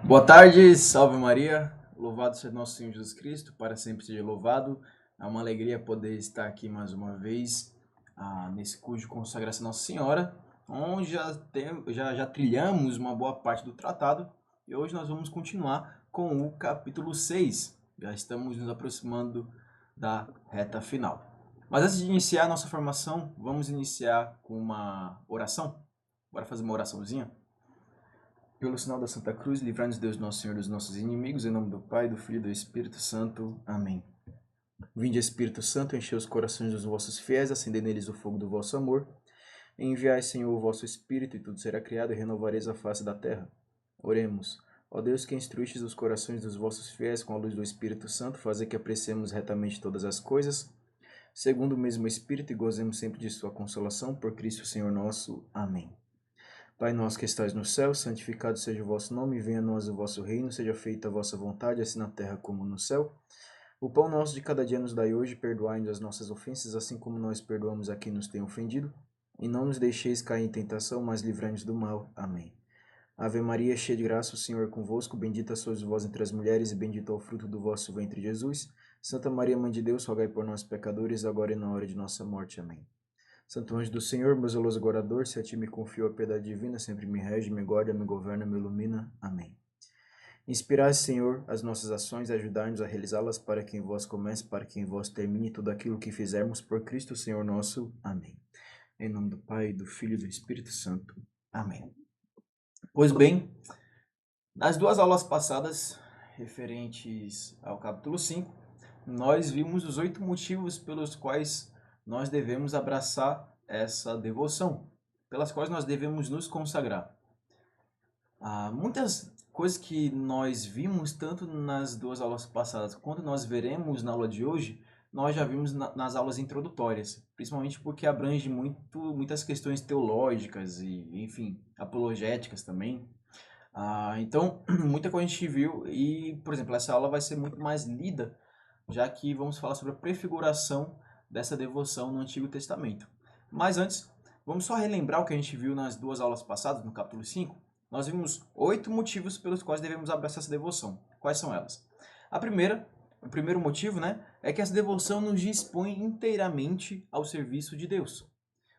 Boa tarde, salve Maria, louvado seja nosso Senhor Jesus Cristo, para sempre seja louvado. É uma alegria poder estar aqui mais uma vez nesse curso de consagração Nossa Senhora, onde já trilhamos uma boa parte do tratado e hoje nós vamos continuar com o capítulo 6. Já estamos nos aproximando da reta final. Mas antes de iniciar a nossa formação, vamos iniciar com uma oração. Bora fazer uma oraçãozinha? Pelo sinal da Santa Cruz, livrai-nos Deus nosso Senhor dos nossos inimigos, em nome do Pai, do Filho e do Espírito Santo. Amém. Vinde, Espírito Santo, enchei os corações dos vossos fiéis, acendei neles o fogo do vosso amor. Enviai, Senhor, o vosso Espírito, e tudo será criado, e renovareis a face da terra. Oremos. Ó Deus, que instruístes os corações dos vossos fiéis com a luz do Espírito Santo, fazer que apreciemos retamente todas as coisas, segundo o mesmo Espírito, e gozemos sempre de sua consolação, por Cristo Senhor nosso. Amém. Pai nosso que estais no céu, santificado seja o vosso nome, venha a nós o vosso reino, seja feita a vossa vontade, assim na terra como no céu. O pão nosso de cada dia nos dai hoje, perdoai-nos as nossas ofensas, assim como nós perdoamos a quem nos tem ofendido. E não nos deixeis cair em tentação, mas livrai-nos do mal. Amém. Ave Maria, cheia de graça, o Senhor é convosco, bendita sois vós entre as mulheres, e bendito é o fruto do vosso ventre, Jesus. Santa Maria, Mãe de Deus, rogai por nós, pecadores, agora e na hora de nossa morte. Amém. Santo anjo do Senhor, meu zeloso guardador, se a ti me confio a piedade divina, sempre me rege, me guarda, me governa, me ilumina. Amém. Inspirai, Senhor, as nossas ações, ajudai-nos a realizá-las para que em vós comece, para que em vós termine tudo aquilo que fizermos por Cristo, Senhor nosso. Amém. Em nome do Pai, do Filho e do Espírito Santo. Amém. Pois bem, nas duas aulas passadas, referentes ao capítulo 5, nós vimos os 8 motivos pelos quais nós devemos abraçar essa devoção, pelas quais nós devemos nos consagrar. Muitas coisas que nós vimos, tanto nas duas aulas passadas quanto nós veremos na aula de hoje, nós já vimos nas aulas introdutórias, principalmente porque abrange muitas questões teológicas e, enfim, apologéticas também. Então, muita coisa a gente viu e, por exemplo, essa aula vai ser muito mais lida, já que vamos falar sobre a prefiguração dessa devoção no Antigo Testamento. Mas antes, vamos só relembrar o que a gente viu nas duas aulas passadas, no capítulo 5. Nós vimos 8 motivos pelos quais devemos abraçar essa devoção. Quais são elas? O primeiro motivo, né, é que essa devoção nos dispõe inteiramente ao serviço de Deus.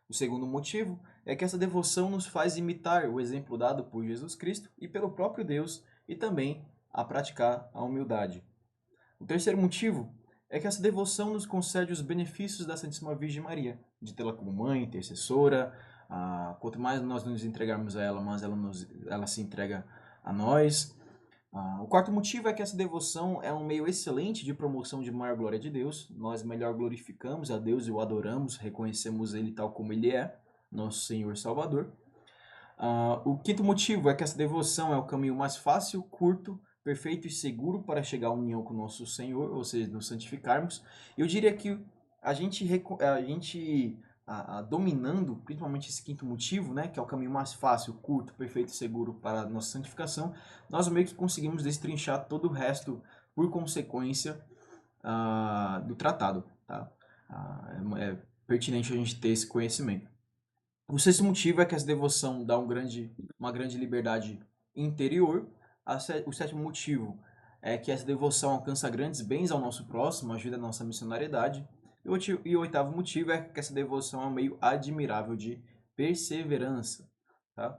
O segundo motivo é que essa devoção nos faz imitar o exemplo dado por Jesus Cristo e pelo próprio Deus e também a praticar a humildade. O terceiro motivo é que essa devoção nos concede os benefícios da Santíssima Virgem Maria, de tê-la como mãe, intercessora. Quanto mais nós nos entregarmos a ela, mais ela se entrega a nós. O quarto motivo é que essa devoção é um meio excelente de promoção de maior glória de Deus. Nós melhor glorificamos a Deus e o adoramos, reconhecemos Ele tal como Ele é, nosso Senhor e Salvador. O quinto motivo é que essa devoção é o caminho mais fácil, curto, perfeito e seguro para chegar à união com o nosso Senhor, ou seja, nos santificarmos. Eu diria que a gente dominando, principalmente esse quinto motivo, né, que é o caminho mais fácil, curto, perfeito e seguro para a nossa santificação, nós meio que conseguimos destrinchar todo o resto por consequência do tratado. Tá? É pertinente a gente ter esse conhecimento. O sexto motivo é que essa devoção dá uma grande liberdade interior. O sétimo motivo é que essa devoção alcança grandes bens ao nosso próximo, ajuda a nossa missionariedade. E o oitavo motivo é que essa devoção é um meio admirável de perseverança. Tá?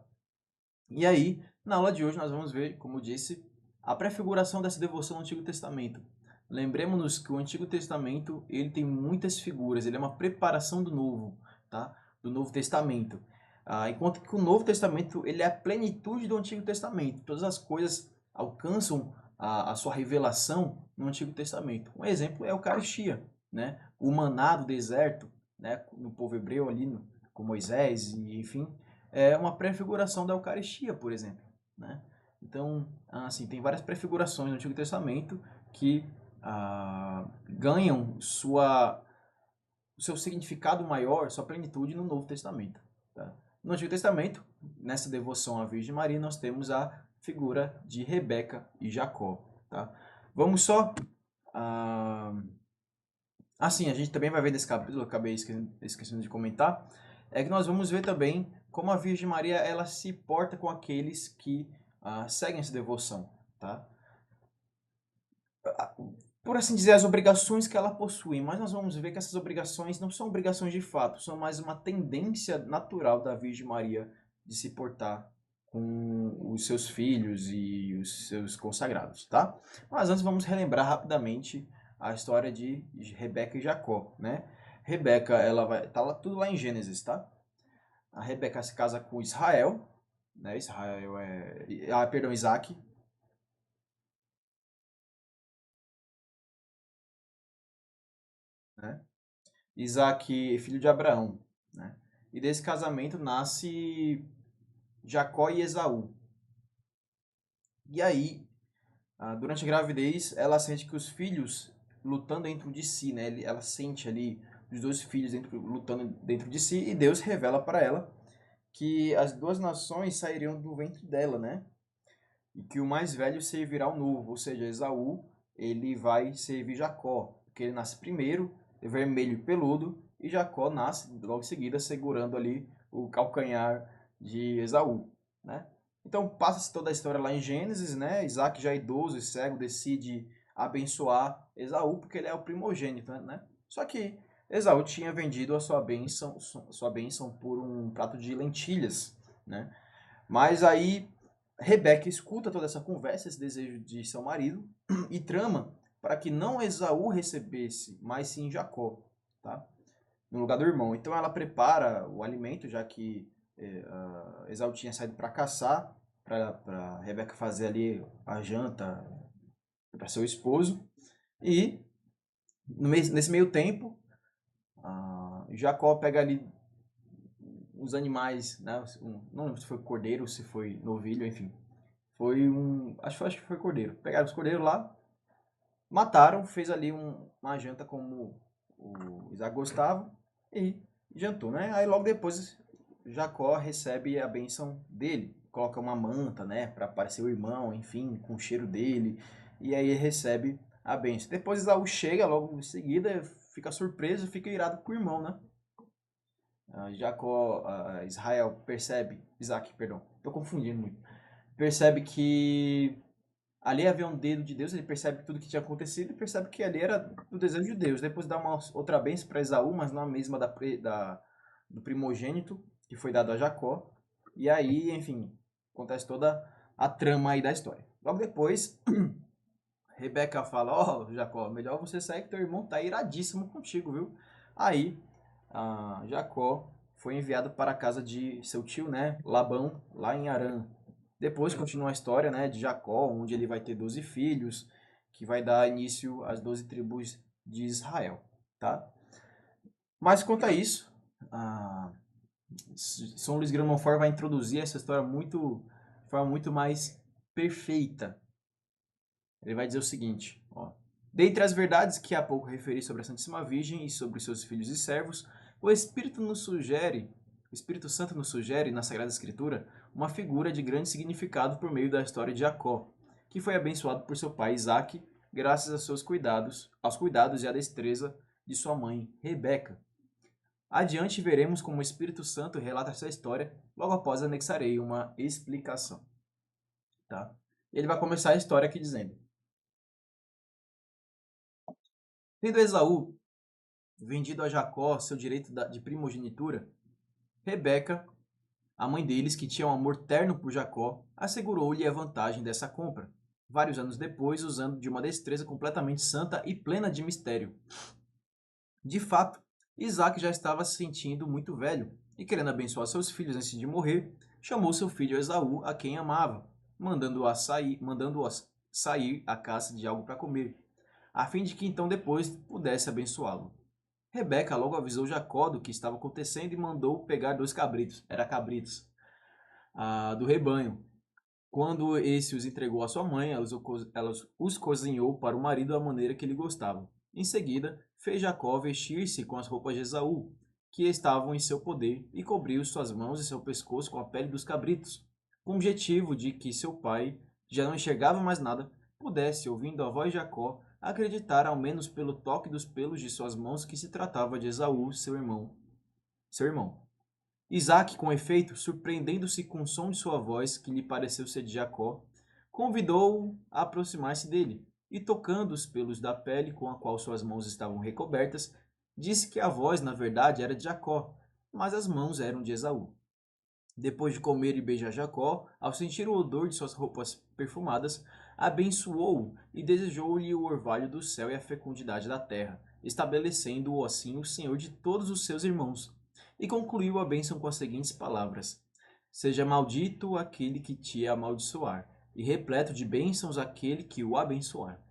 E aí, na aula de hoje, nós vamos ver, como disse, a prefiguração dessa devoção no Antigo Testamento. Lembremos-nos que o Antigo Testamento ele tem muitas figuras, ele é uma preparação do Novo, tá? Do Novo Testamento. Enquanto que o Novo Testamento ele é a plenitude do Antigo Testamento. Todas as coisas alcançam a sua revelação no Antigo Testamento. Um exemplo é a Eucaristia, né? O maná do deserto, né? No povo hebreu ali, com Moisés, e, enfim, é uma prefiguração da Eucaristia, por exemplo, né? Então, assim, tem várias prefigurações no Antigo Testamento que ganham o seu significado maior, sua plenitude no Novo Testamento. Tá? No Antigo Testamento, nessa devoção à Virgem Maria, nós temos a figura de Rebeca e Jacó. Tá? Vamos só... Assim, a gente também vai ver nesse capítulo, eu acabei esquecendo de comentar, é que nós vamos ver também como a Virgem Maria ela se porta com aqueles que seguem essa devoção. tá? Por assim dizer, as obrigações que ela possui, mas nós vamos ver que essas obrigações não são obrigações de fato, são mais uma tendência natural da Virgem Maria de se portar com os seus filhos e os seus consagrados, tá? Mas antes vamos relembrar rapidamente a história de Rebeca e Jacó, né? Rebeca, ela vai, tá lá, tudo lá em Gênesis, tá? A Rebeca se casa com Israel, né? Israel perdão, Isaac, né? Isaac, filho de Abraão, né? E desse casamento nasce Jacó e Esaú. E aí, durante a gravidez, ela sente que os filhos lutando dentro de si, né? Ela sente ali os dois filhos lutando dentro de si e Deus revela para ela que as duas nações sairiam do ventre dela, né? E que o mais velho servirá ao novo, ou seja, Esaú, ele vai servir Jacó, porque ele nasce primeiro, é vermelho e peludo, e Jacó nasce logo em seguida segurando ali o calcanhar de Esaú, né? Então passa-se toda a história lá em Gênesis, né? Isaac já idoso e cego decide abençoar Esaú porque ele é o primogênito, né? Só que Esaú tinha vendido sua bênção por um prato de lentilhas, né? Mas aí Rebeca escuta toda essa conversa, esse desejo de seu marido, e trama para que não Esaú recebesse, mas sim Jacó, tá? No lugar do irmão. Então ela prepara o alimento, já que Esaú tinha saído para caçar, para Rebeca fazer ali a janta para seu esposo. E nesse meio tempo, Jacó pega ali os animais, né? Não lembro se foi cordeiro, se foi novilho, enfim. Foi um. Acho que foi cordeiro. Pegaram os cordeiros lá, mataram, fez ali uma janta como o Isaac gostava e jantou, né? Aí logo depois Jacó recebe a bênção dele. Coloca uma manta, né? Para parecer o irmão, enfim, com o cheiro dele. E aí ele recebe a bênção. Depois Esaú chega logo em seguida, fica surpreso, fica irado com o irmão, né? Israel percebe, Isaac, perdão, tô confundindo muito, percebe que ali havia um dedo de Deus, ele percebe tudo que tinha acontecido e percebe que ali era o desejo de Deus. Depois dá uma outra bênção para Esaú, mas não a mesma do primogênito, que foi dado a Jacó. E aí, enfim, acontece toda a trama aí da história. Logo depois, Rebeca fala, ó, Jacó, melhor você sair que teu irmão tá iradíssimo contigo, viu? Aí, Jacó foi enviado para a casa de seu tio, né, Labão, lá em Harã. Depois continua a história, né, de Jacó, onde ele vai ter 12 filhos, que vai dar início às 12 tribos de Israel, tá? Mas quanto a isso, ah, São Luís Grão Montfort vai introduzir essa história de forma muito mais perfeita. Ele vai dizer o seguinte, ó. Dentre as verdades que há pouco referi sobre a Santíssima Virgem e sobre os seus filhos e servos, o Espírito Santo nos sugere, na Sagrada Escritura, uma figura de grande significado por meio da história de Jacó, que foi abençoado por seu pai Isaque, graças aos cuidados e à destreza de sua mãe, Rebeca. Adiante veremos como o Espírito Santo relata essa história, logo após anexarei uma explicação, tá? Ele vai começar a história aqui dizendo: Tendo Esaú vendido a Jacó seu direito de primogenitura, Rebeca, a mãe deles, que tinha um amor terno por Jacó, assegurou-lhe a vantagem dessa compra, vários anos depois, usando de uma destreza completamente santa e plena de mistério. De fato, Isaac já estava se sentindo muito velho e, querendo abençoar seus filhos antes de morrer, chamou seu filho Esaú, a quem amava, mandando-o sair à caça de algo para comer, a fim de que então depois pudesse abençoá-lo. Rebeca logo avisou Jacó do que estava acontecendo e mandou pegar 2 cabritos, cabritos, do rebanho. Quando esse os entregou à sua mãe, ela os cozinhou para o marido da maneira que ele gostava. Em seguida, fez Jacó vestir-se com as roupas de Esaú, que estavam em seu poder, e cobriu suas mãos e seu pescoço com a pele dos cabritos, com o objetivo de que seu pai, que já não enxergava mais nada, pudesse, ouvindo a voz de Jacó, acreditar ao menos pelo toque dos pelos de suas mãos que se tratava de Esaú, seu irmão. Isaac, com efeito, surpreendendo-se com o som de sua voz, que lhe pareceu ser de Jacó, convidou-o a aproximar-se dele, e tocando os pelos da pele com a qual suas mãos estavam recobertas, disse que a voz, na verdade, era de Jacó, mas as mãos eram de Esaú. Depois de comer e beijar Jacó, ao sentir o odor de suas roupas perfumadas, abençoou-o e desejou-lhe o orvalho do céu e a fecundidade da terra, estabelecendo-o assim o Senhor de todos os seus irmãos. E concluiu a bênção com as seguintes palavras: Seja maldito aquele que te amaldiçoar, e repleto de bênçãos aquele que o abençoar.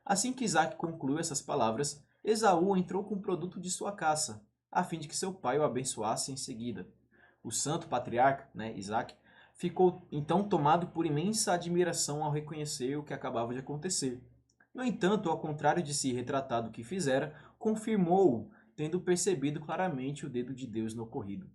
Assim que Isaac concluiu essas palavras, Esaú entrou com o produto de sua caça, a fim de que seu pai o abençoasse em seguida. O santo patriarca, Isaac, ficou então tomado por imensa admiração ao reconhecer o que acabava de acontecer. No entanto, ao contrário de se retratar do que fizera, confirmou-o, tendo percebido claramente o dedo de Deus no ocorrido.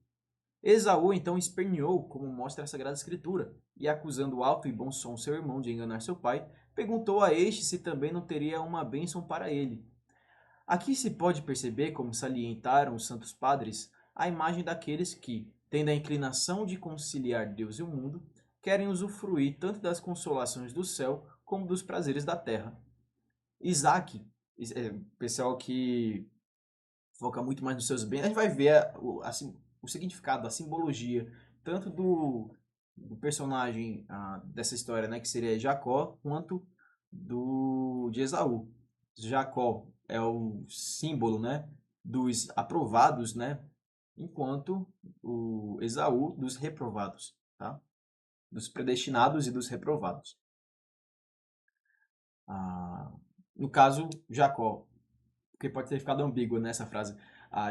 Esaú então esperneou, como mostra a Sagrada Escritura, e acusando alto e bom som seu irmão de enganar seu pai, perguntou a este se também não teria uma bênção para ele. Aqui se pode perceber, como salientaram os santos padres, a imagem daqueles que, tendo a inclinação de conciliar Deus e o mundo, querem usufruir tanto das consolações do céu como dos prazeres da terra. Isaac, pessoal que foca muito mais nos seus bens, a gente vai ver o significado, a simbologia, tanto do personagem dessa história, né, que seria Jacó, quanto de Esaú. Jacó é o símbolo, né, dos aprovados, né, enquanto o Esaú dos reprovados, tá? Dos predestinados e dos reprovados. No caso, Jacó, porque pode ter ficado ambíguo nessa frase.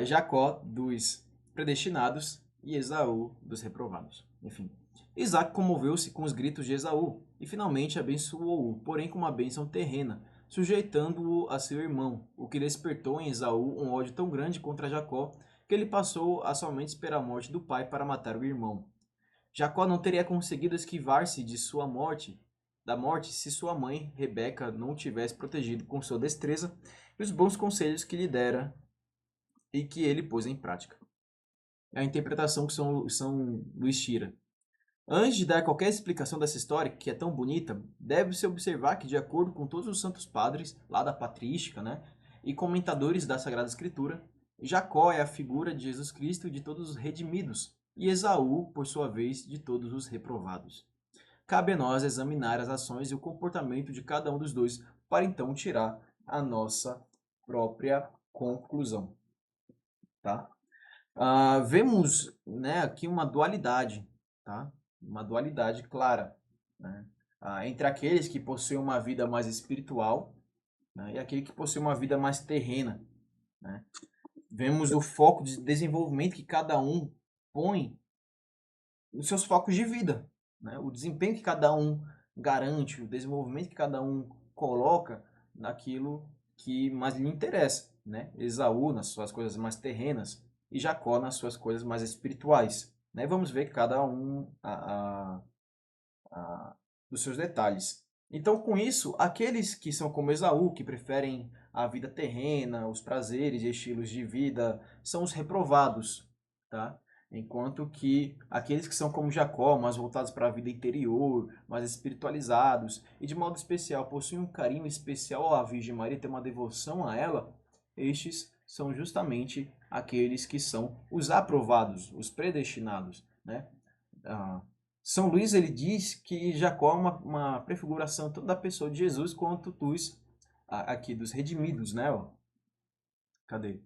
Jacó dos predestinados e Esaú dos reprovados. Enfim, Isaac comoveu-se com os gritos de Esaú e finalmente abençoou-o, porém com uma bênção terrena, sujeitando-o a seu irmão, o que despertou em Esaú um ódio tão grande contra Jacó que ele passou a somente esperar a morte do pai para matar o irmão. Jacó não teria conseguido esquivar-se de da morte, se sua mãe, Rebeca, não o tivesse protegido com sua destreza e os bons conselhos que lhe dera e que ele pôs em prática. É a interpretação que São Luís tira. Antes de dar qualquer explicação dessa história, que é tão bonita, deve-se observar que, de acordo com todos os santos padres, lá da patrística, né, e comentadores da Sagrada Escritura, Jacó é a figura de Jesus Cristo e de todos os redimidos, e Esaú, por sua vez, de todos os reprovados. Cabe a nós examinar as ações e o comportamento de cada um dos dois, para então tirar a nossa própria conclusão. Tá? Vemos, né, aqui uma dualidade, tá? Uma dualidade clara, né? Entre aqueles que possuem uma vida mais espiritual, né, e aquele que possui uma vida mais terrena, né? Vemos o foco de desenvolvimento que cada um põe nos seus focos de vida, né? O desempenho que cada um garante, o desenvolvimento que cada um coloca naquilo que mais lhe interessa, né? Esaú nas suas coisas mais terrenas e Jacó nas suas coisas mais espirituais, né? Vamos ver cada um dos seus detalhes. Então, com isso, aqueles que são como Esaú, que preferem a vida terrena, os prazeres e estilos de vida, são os reprovados, tá? Enquanto que aqueles que são como Jacó, mais voltados para a vida interior, mais espiritualizados, e de modo especial possuem um carinho especial à Virgem Maria, têm uma devoção a ela, estes são justamente aqueles que são os aprovados, os predestinados, né? São Luís ele diz que Jacó é uma prefiguração tanto da pessoa de Jesus quanto aqui dos redimidos, né? Ó. Cadê?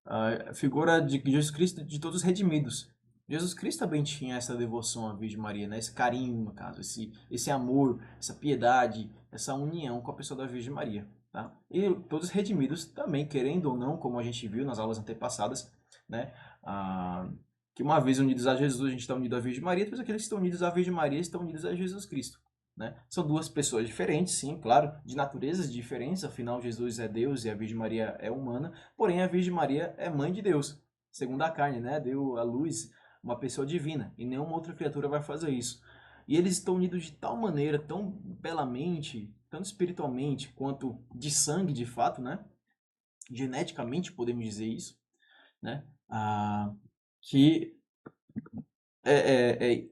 A figura de Jesus Cristo de todos os redimidos. Jesus Cristo também tinha essa devoção à Virgem Maria, né? Esse carinho, no caso, esse amor, essa piedade, essa união com a pessoa da Virgem Maria. Tá? E todos os redimidos também, querendo ou não, como a gente viu nas aulas antepassadas, né? Que uma vez unidos a Jesus, a gente está unido à Virgem Maria, depois aqueles que estão unidos à Virgem Maria estão unidos a Jesus Cristo. Né? São duas pessoas diferentes, sim, claro, de naturezas diferentes, afinal Jesus é Deus e a Virgem Maria é humana, porém a Virgem Maria é mãe de Deus, segundo a carne, né? Deu à luz uma pessoa divina, e nenhuma outra criatura vai fazer isso. E eles estão unidos de tal maneira, tão belamente, tanto espiritualmente quanto de sangue, de fato, né? Geneticamente podemos dizer isso, né? Que é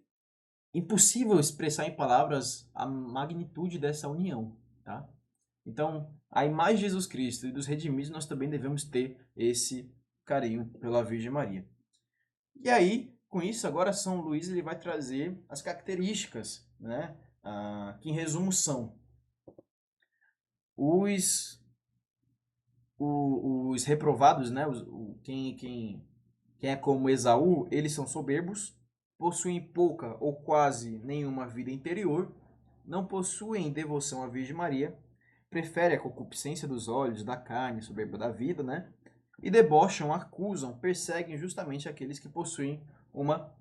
impossível expressar em palavras a magnitude dessa união, tá? Então, a imagem de Jesus Cristo e dos redimidos, nós também devemos ter esse carinho pela Virgem Maria. E aí, com isso, agora São Luís ele vai trazer as características, né? Que em resumo são os, os reprovados, né? Quem é como Esaú, eles são soberbos, possuem pouca ou quase nenhuma vida interior, não possuem devoção à Virgem Maria, preferem a concupiscência dos olhos, da carne, soberba da vida, né? E debocham, acusam, perseguem justamente aqueles que possuem uma,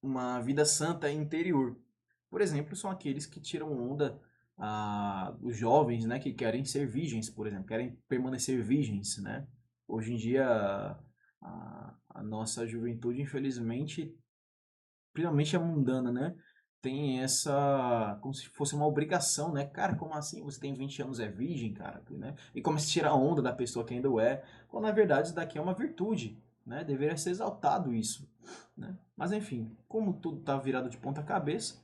uma vida santa interior. Por exemplo, são aqueles que tiram onda os jovens, né, que querem ser virgens, por exemplo, querem permanecer virgens, né? Hoje em dia, a nossa juventude, infelizmente, principalmente a mundana, né, tem essa, como se fosse uma obrigação, né? Cara, como assim? Você tem 20 anos, é virgem, cara, né? E começa a tirar onda da pessoa que ainda o é, quando na verdade isso daqui é uma virtude, né? Deveria ser exaltado isso, né? Mas enfim, como tudo tá virado de ponta cabeça,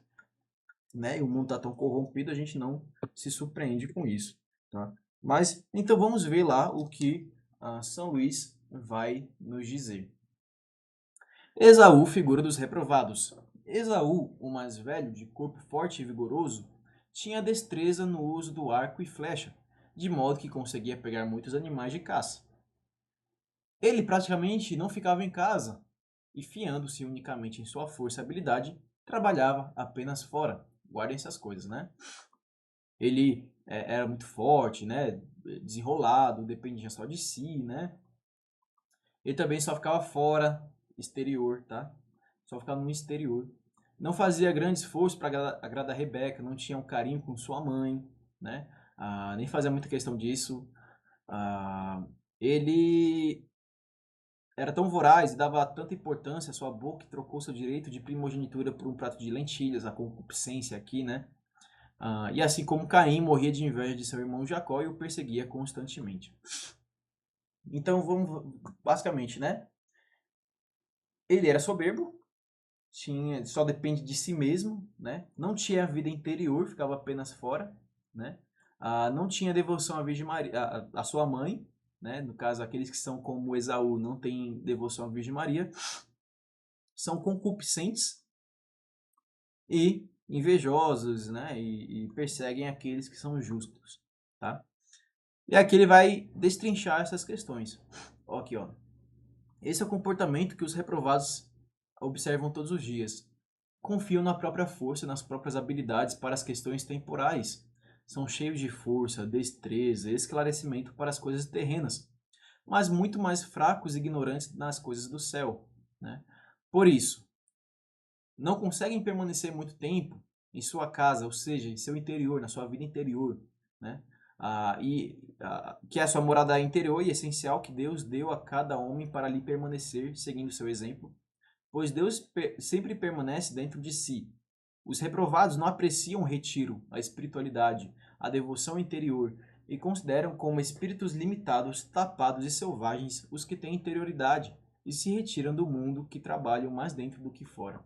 né? E o mundo está tão corrompido, a gente não se surpreende com isso, tá? Mas então vamos ver lá o que São Luís vai nos dizer. Esaú, figura dos reprovados. Esaú, o mais velho, de corpo forte e vigoroso, tinha destreza no uso do arco e flecha, de modo que conseguia pegar muitos animais de caça. Ele praticamente não ficava em casa e, fiando-se unicamente em sua força e habilidade, trabalhava apenas fora. Guardem essas coisas, né? Ele era muito forte, né? Desenrolado, dependia só de si, né? Ele também só ficava fora, exterior, tá? Só ficava no exterior. Não fazia grande esforço para agradar Rebeca, não tinha um carinho com sua mãe, né? Nem fazia muita questão disso. Ele era tão voraz e dava tanta importância à sua boca que trocou seu direito de primogenitura por um prato de lentilhas, a concupiscência aqui, né? E assim como Caim morria de inveja de seu irmão Jacó e o perseguia constantemente. Então vamos, basicamente, né? Ele era soberbo, só depende de si mesmo, né? Não tinha vida interior, ficava apenas fora, né? Não tinha devoção à Virgem Maria, à sua mãe, né? No caso, aqueles que são como Esaú não têm devoção à Virgem Maria, são concupiscentes e invejosos, né? E perseguem aqueles que são justos, tá? E aqui ele vai destrinchar essas questões. Ó, aqui, ó. Esse é o comportamento que os reprovados observam todos os dias. Confiam na própria força e nas próprias habilidades para as questões temporais. São cheios de força, destreza e esclarecimento para as coisas terrenas, mas muito mais fracos e ignorantes nas coisas do céu, né? Por isso, não conseguem permanecer muito tempo em sua casa, ou seja, em seu interior, na sua vida interior, né? Que é a sua morada interior e essencial que Deus deu a cada homem para ali permanecer, seguindo seu exemplo, pois Deus sempre permanece dentro de si. Os reprovados não apreciam o retiro, a espiritualidade, a devoção interior e consideram como espíritos limitados, tapados e selvagens os que têm interioridade e se retiram do mundo que trabalham mais dentro do que fora.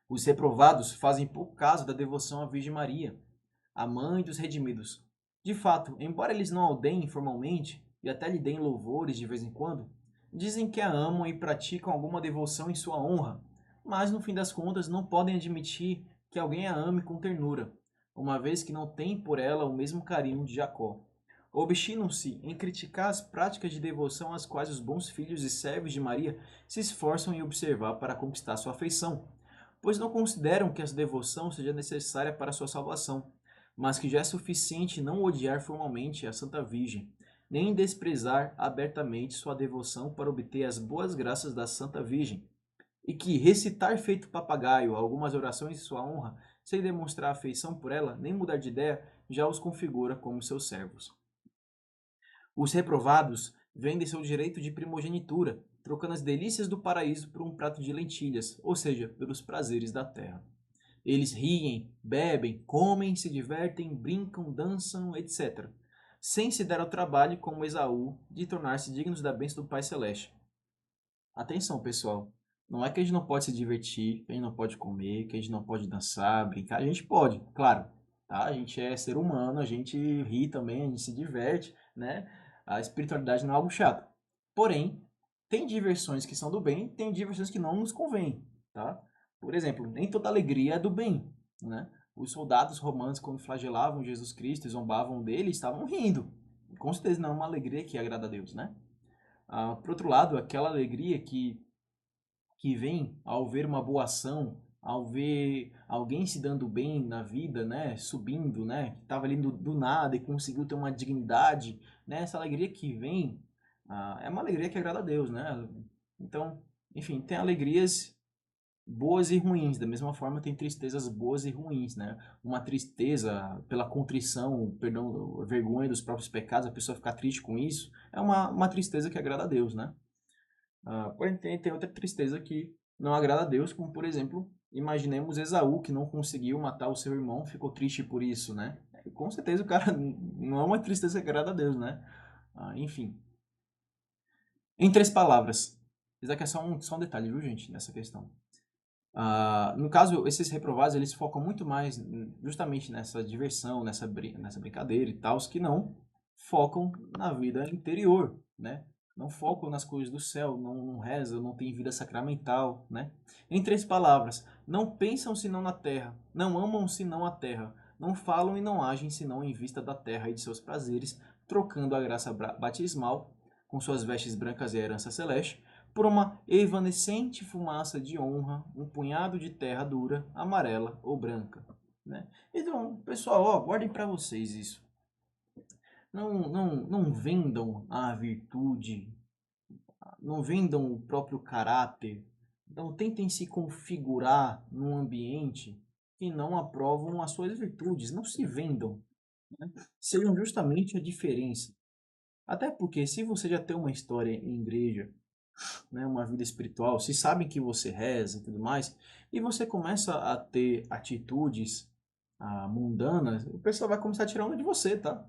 Os reprovados fazem pouco caso da devoção à Virgem Maria, a mãe dos redimidos. De fato, embora eles não a odeiem formalmente e até lhe deem louvores de vez em quando, dizem que a amam e praticam alguma devoção em sua honra, mas no fim das contas não podem admitir que alguém a ame com ternura, uma vez que não tem por ela o mesmo carinho de Jacó. Obstinam-se em criticar as práticas de devoção às quais os bons filhos e servos de Maria se esforçam em observar para conquistar sua afeição, pois não consideram que essa devoção seja necessária para sua salvação, mas que já é suficiente não odiar formalmente a Santa Virgem, nem desprezar abertamente sua devoção para obter as boas graças da Santa Virgem, e que recitar feito papagaio algumas orações em sua honra, sem demonstrar afeição por ela, nem mudar de ideia, já os configura como seus servos. Os reprovados vendem seu direito de primogenitura, trocando as delícias do paraíso por um prato de lentilhas, ou seja, pelos prazeres da terra. Eles riem, bebem, comem, se divertem, brincam, dançam, etc., sem se dar ao trabalho, como Esaú, de tornar-se dignos da bênção do Pai Celeste. Atenção, pessoal. Não é que a gente não pode se divertir, que a gente não pode comer, que a gente não pode dançar, brincar. A gente pode, claro, tá? A gente é ser humano, a gente ri também, a gente se diverte, né? A espiritualidade não é algo chato. Porém, tem diversões que são do bem, tem diversões que não nos convêm, tá? Por exemplo, nem toda alegria é do bem, né? Os soldados romanos, quando flagelavam Jesus Cristo e zombavam dele, estavam rindo. Com certeza não é uma alegria que agrada a Deus, né? Por outro lado, aquela alegria que vem ao ver uma boa ação, ao ver alguém se dando bem na vida, né, subindo, né, que estava ali do nada e conseguiu ter uma dignidade, né, essa alegria que vem, é uma alegria que agrada a Deus, né? Então, enfim, tem alegrias boas e ruins, da mesma forma tem tristezas boas e ruins, né? Uma tristeza pela contrição, perdão, vergonha dos próprios pecados, a pessoa ficar triste com isso, é uma tristeza que agrada a Deus, né? Porém, tem outra tristeza que não agrada a Deus, como por exemplo, imaginemos Esaú, que não conseguiu matar o seu irmão, ficou triste por isso, né? Com certeza o cara não é uma tristeza que agrada a Deus, né? Enfim. Em três palavras. Isso aqui é só um detalhe, viu, gente, nessa questão. No caso, esses reprovados, eles focam muito mais justamente nessa diversão, nessa brincadeira e tal, que não focam na vida interior, né? Não focam nas coisas do céu, não rezam, não têm vida sacramental, né? Em três palavras, não pensam senão na terra, não amam senão a terra, não falam e não agem senão em vista da terra e de seus prazeres, trocando a graça batismal, com suas vestes brancas e a herança celeste, por uma evanescente fumaça de honra, um punhado de terra dura, amarela ou branca, né? Então, pessoal, ó, guardem para vocês isso. Não vendam a virtude, não vendam o próprio caráter. Então, tentem se configurar num ambiente que não aprovam as suas virtudes. Não se vendam, né? Sejam justamente a diferença. Até porque, se você já tem uma história em igreja, né, uma vida espiritual, se sabem que você reza e tudo mais, e você começa a ter atitudes mundanas, o pessoal vai começar a tirar onda de você, tá?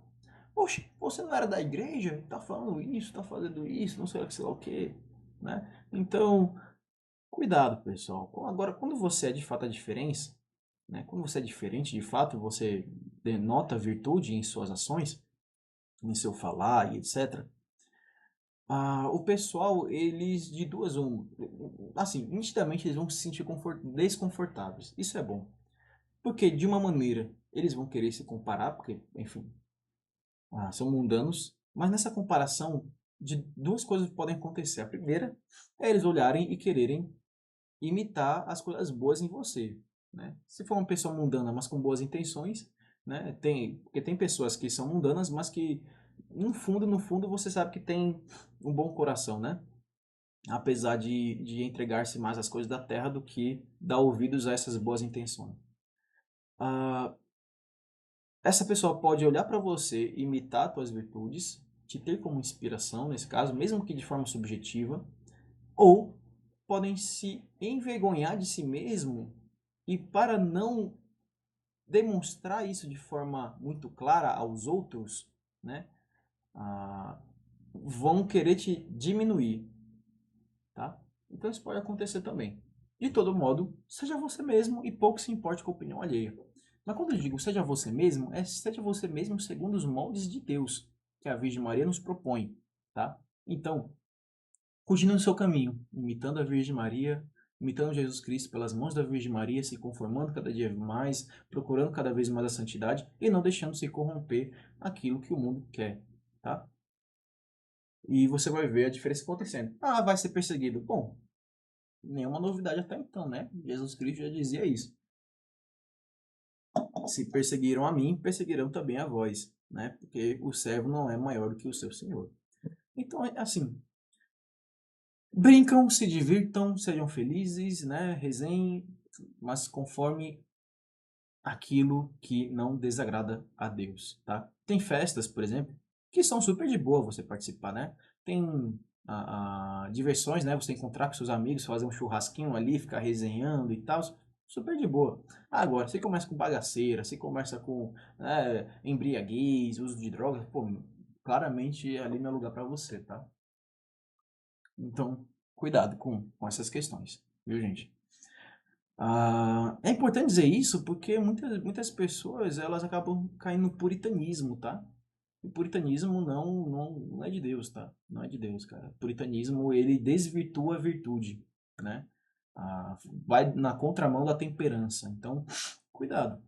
Poxa, você não era da igreja? Tá falando isso, tá fazendo isso, não sei lá o que, né? Então, cuidado, pessoal. Agora, quando você é de fato a diferença, né? Quando você é diferente, de fato, você denota virtude em suas ações, em seu falar e etc. O pessoal, eles de duas uma, assim, nitidamente eles vão se sentir desconfortáveis. Isso é bom. Porque de uma maneira eles vão querer se comparar, porque, enfim, são mundanos, mas nessa comparação de duas coisas podem acontecer. A primeira é eles olharem e quererem imitar as coisas boas em você, né? Se for uma pessoa mundana, mas com boas intenções, né? Porque tem pessoas que são mundanas, mas que no fundo você sabe que tem um bom coração, né? Apesar de entregar-se mais às coisas da terra do que dar ouvidos a essas boas intenções. Ah, essa pessoa pode olhar para você, imitar suas virtudes, te ter como inspiração, nesse caso, mesmo que de forma subjetiva, ou podem se envergonhar de si mesmo e, para não demonstrar isso de forma muito clara aos outros, né, vão querer te diminuir, tá? Então isso pode acontecer também. De todo modo, seja você mesmo e pouco se importe com a opinião alheia. Mas quando eu digo seja você mesmo, é seja você mesmo segundo os moldes de Deus, que a Virgem Maria nos propõe, tá? Então, continue no seu caminho, imitando a Virgem Maria, imitando Jesus Cristo pelas mãos da Virgem Maria, se conformando cada dia mais, procurando cada vez mais a santidade e não deixando se corromper aquilo que o mundo quer, tá? E você vai ver a diferença acontecendo. Vai ser perseguido. Bom, nenhuma novidade até então, né? Jesus Cristo já dizia isso. Se perseguiram a mim, perseguirão também a vós, né? Porque o servo não é maior do que o seu senhor. Então, assim, brincam, se divirtam, sejam felizes, né? Resenhem, mas conforme aquilo que não desagrada a Deus, tá? Tem festas, por exemplo, que são super de boa você participar, né? Tem diversões, né? Você encontrar com seus amigos, fazer um churrasquinho ali, ficar resenhando e tal, super de boa. Agora, você começa com bagaceira, você começa com embriaguez, uso de drogas, pô, claramente ali não é lugar para você, tá? Então, cuidado com essas questões. viu, gente? É importante dizer isso porque muitas pessoas elas acabam caindo no puritanismo, tá? O puritanismo não é de Deus, tá? Não é de Deus, cara. O puritanismo, ele desvirtua a virtude, né? Vai na contramão da temperança. Então, cuidado,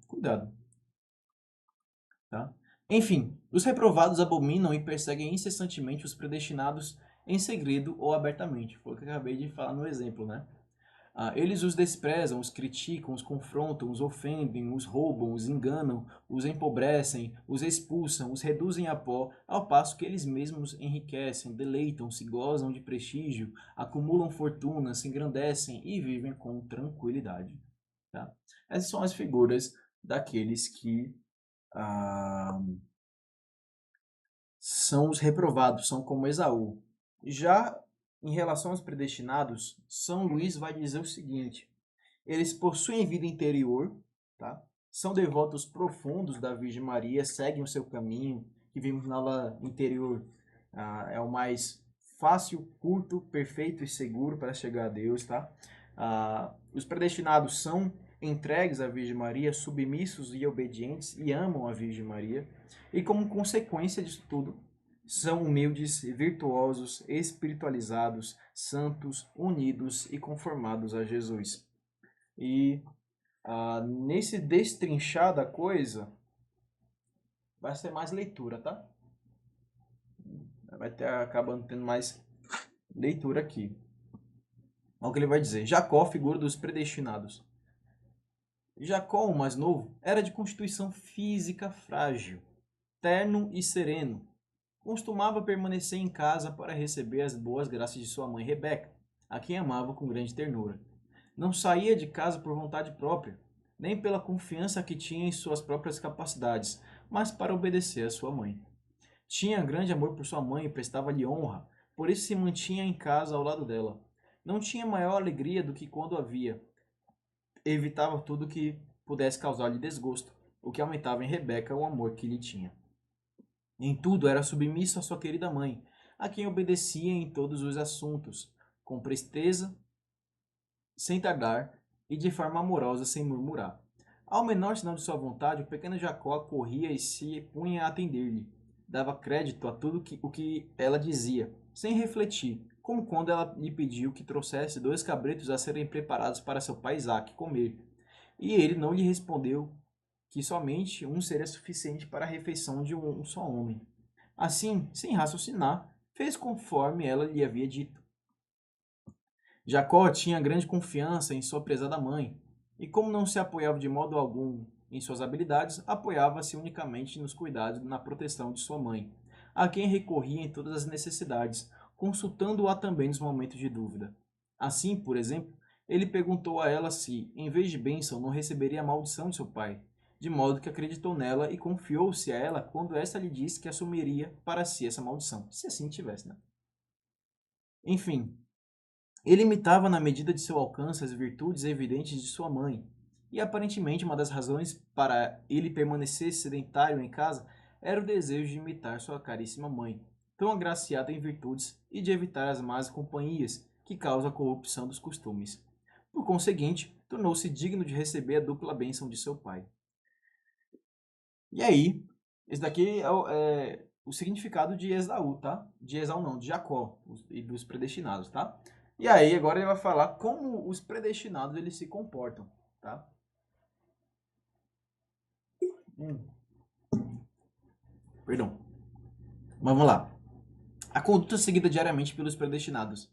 tá? Enfim, os reprovados abominam e perseguem incessantemente os predestinados em segredo ou abertamente. Foi o que eu acabei de falar no exemplo, né? Eles os desprezam, os criticam, os confrontam, os ofendem, os roubam, os enganam, os empobrecem, os expulsam, os reduzem a pó, ao passo que eles mesmos enriquecem, deleitam-se, gozam de prestígio, acumulam fortuna, se engrandecem e vivem com tranquilidade. Tá? Essas são as figuras daqueles que ah, são os reprovados, são como Esaú. Já em relação aos predestinados, São Luís vai dizer o seguinte: eles possuem vida interior, tá? São devotos profundos da Virgem Maria, seguem o seu caminho, que vimos na aula interior, é o mais fácil, curto, perfeito e seguro para chegar a Deus, tá? Os predestinados são entregues à Virgem Maria, submissos e obedientes e amam a Virgem Maria, e como consequência disso tudo, são humildes, virtuosos, espiritualizados, santos, unidos e conformados a Jesus. E nesse destrinchar da coisa, vai ser mais leitura, tá? Vai ter acabando tendo mais leitura aqui. Olha o que ele vai dizer. Jacó, figura dos predestinados. Jacó, o mais novo, era de constituição física frágil, terno e sereno. Costumava permanecer em casa para receber as boas graças de sua mãe Rebeca, a quem amava com grande ternura. Não saía de casa por vontade própria, nem pela confiança que tinha em suas próprias capacidades, mas para obedecer à sua mãe. Tinha grande amor por sua mãe e prestava-lhe honra, por isso se mantinha em casa ao lado dela. Não tinha maior alegria do que quando havia. Evitava tudo que pudesse causar-lhe desgosto, o que aumentava em Rebeca o amor que lhe tinha. Em tudo era submisso à sua querida mãe, a quem obedecia em todos os assuntos, com presteza, sem tardar, e de forma amorosa, sem murmurar. Ao menor sinal de sua vontade, o pequeno Jacó corria e se punha a atender-lhe. Dava crédito a tudo o que ela dizia, sem refletir, como quando ela lhe pediu que trouxesse 2 cabritos a serem preparados para seu pai Isaque comer. E ele não lhe respondeu que somente um seria suficiente para a refeição de um só homem. Assim, sem raciocinar, fez conforme ela lhe havia dito. Jacó tinha grande confiança em sua prezada mãe, e como não se apoiava de modo algum em suas habilidades, apoiava-se unicamente nos cuidados e na proteção de sua mãe, a quem recorria em todas as necessidades, consultando-a também nos momentos de dúvida. Assim, por exemplo, ele perguntou a ela se, em vez de bênção, não receberia a maldição de seu pai, de modo que acreditou nela e confiou-se a ela quando esta lhe disse que assumiria para si essa maldição, se assim tivesse, né? Enfim, ele imitava na medida de seu alcance as virtudes evidentes de sua mãe, e aparentemente uma das razões para ele permanecer sedentário em casa era o desejo de imitar sua caríssima mãe, tão agraciada em virtudes, e de evitar as más companhias que causam a corrupção dos costumes. Por conseguinte, tornou-se digno de receber a dupla bênção de seu pai. E aí, esse daqui é o significado de Esaú, tá? De Esaú não, de Jacó e dos predestinados, tá? E aí, agora ele vai falar como os predestinados eles se comportam, tá? Hum, Perdão. Mas vamos lá. A conduta seguida diariamente pelos predestinados.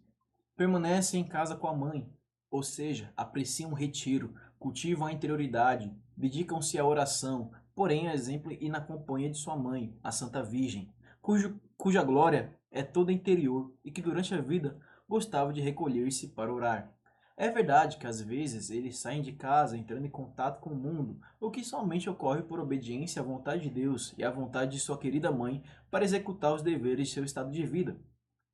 Permanecem em casa com a mãe, ou seja, apreciam o retiro, cultivam a interioridade, dedicam-se à oração, porém a exemplo e na companhia de sua mãe, a Santa Virgem, cuja glória é toda interior e que durante a vida gostava de recolher-se para orar. É verdade que às vezes eles saem de casa entrando em contato com o mundo, o que somente ocorre por obediência à vontade de Deus e à vontade de sua querida mãe para executar os deveres de seu estado de vida.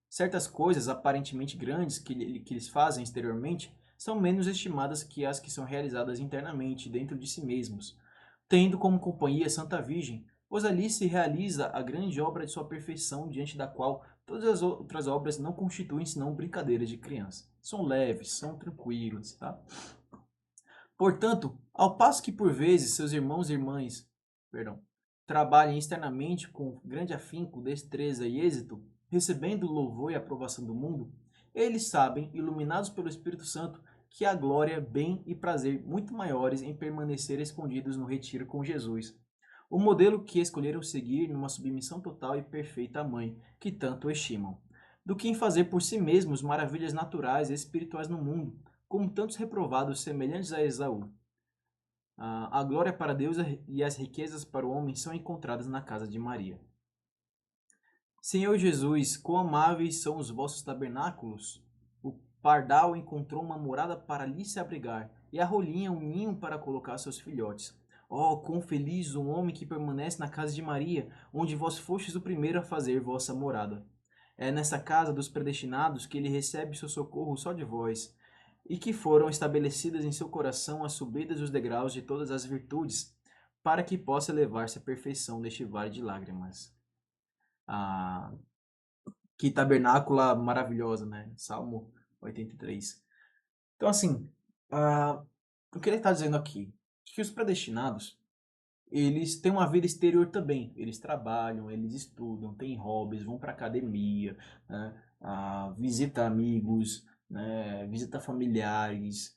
Certas coisas aparentemente grandes que eles fazem exteriormente são menos estimadas que as que são realizadas internamente, dentro de si mesmos. Tendo como companhia Santa Virgem, pois ali se realiza a grande obra de sua perfeição, diante da qual todas as outras obras não constituem senão brincadeiras de criança. São leves, são tranquilas, tá? Portanto, ao passo que por vezes seus irmãos e irmãs, perdão, trabalhem externamente com grande afinco, destreza e êxito, recebendo louvor e aprovação do mundo, eles sabem, iluminados pelo Espírito Santo, que há glória, bem e prazer muito maiores em permanecer escondidos no retiro com Jesus. O modelo que escolheram seguir numa submissão total e perfeita à mãe, que tanto estimam, do que em fazer por si mesmos maravilhas naturais e espirituais no mundo, como tantos reprovados semelhantes a Esaú. A glória para Deus e as riquezas para o homem são encontradas na casa de Maria. Senhor Jesus, quão amáveis são os vossos tabernáculos! O pardal encontrou uma morada para ali se abrigar, e a rolinha um ninho para colocar seus filhotes. Oh, quão feliz o homem que permanece na casa de Maria, onde vós fostes o primeiro a fazer vossa morada. É nessa casa dos predestinados que ele recebe seu socorro só de vós, e que foram estabelecidas em seu coração as subidas dos degraus de todas as virtudes, para que possa elevar-se à perfeição neste vale de lágrimas. Ah, que tabernácula maravilhosa, né? Salmo 83. Então, assim, o que ele está dizendo aqui? Que os predestinados, eles têm uma vida exterior também. Eles trabalham, eles estudam, têm hobbies, vão para academia, né? Visita amigos, né? Visita familiares.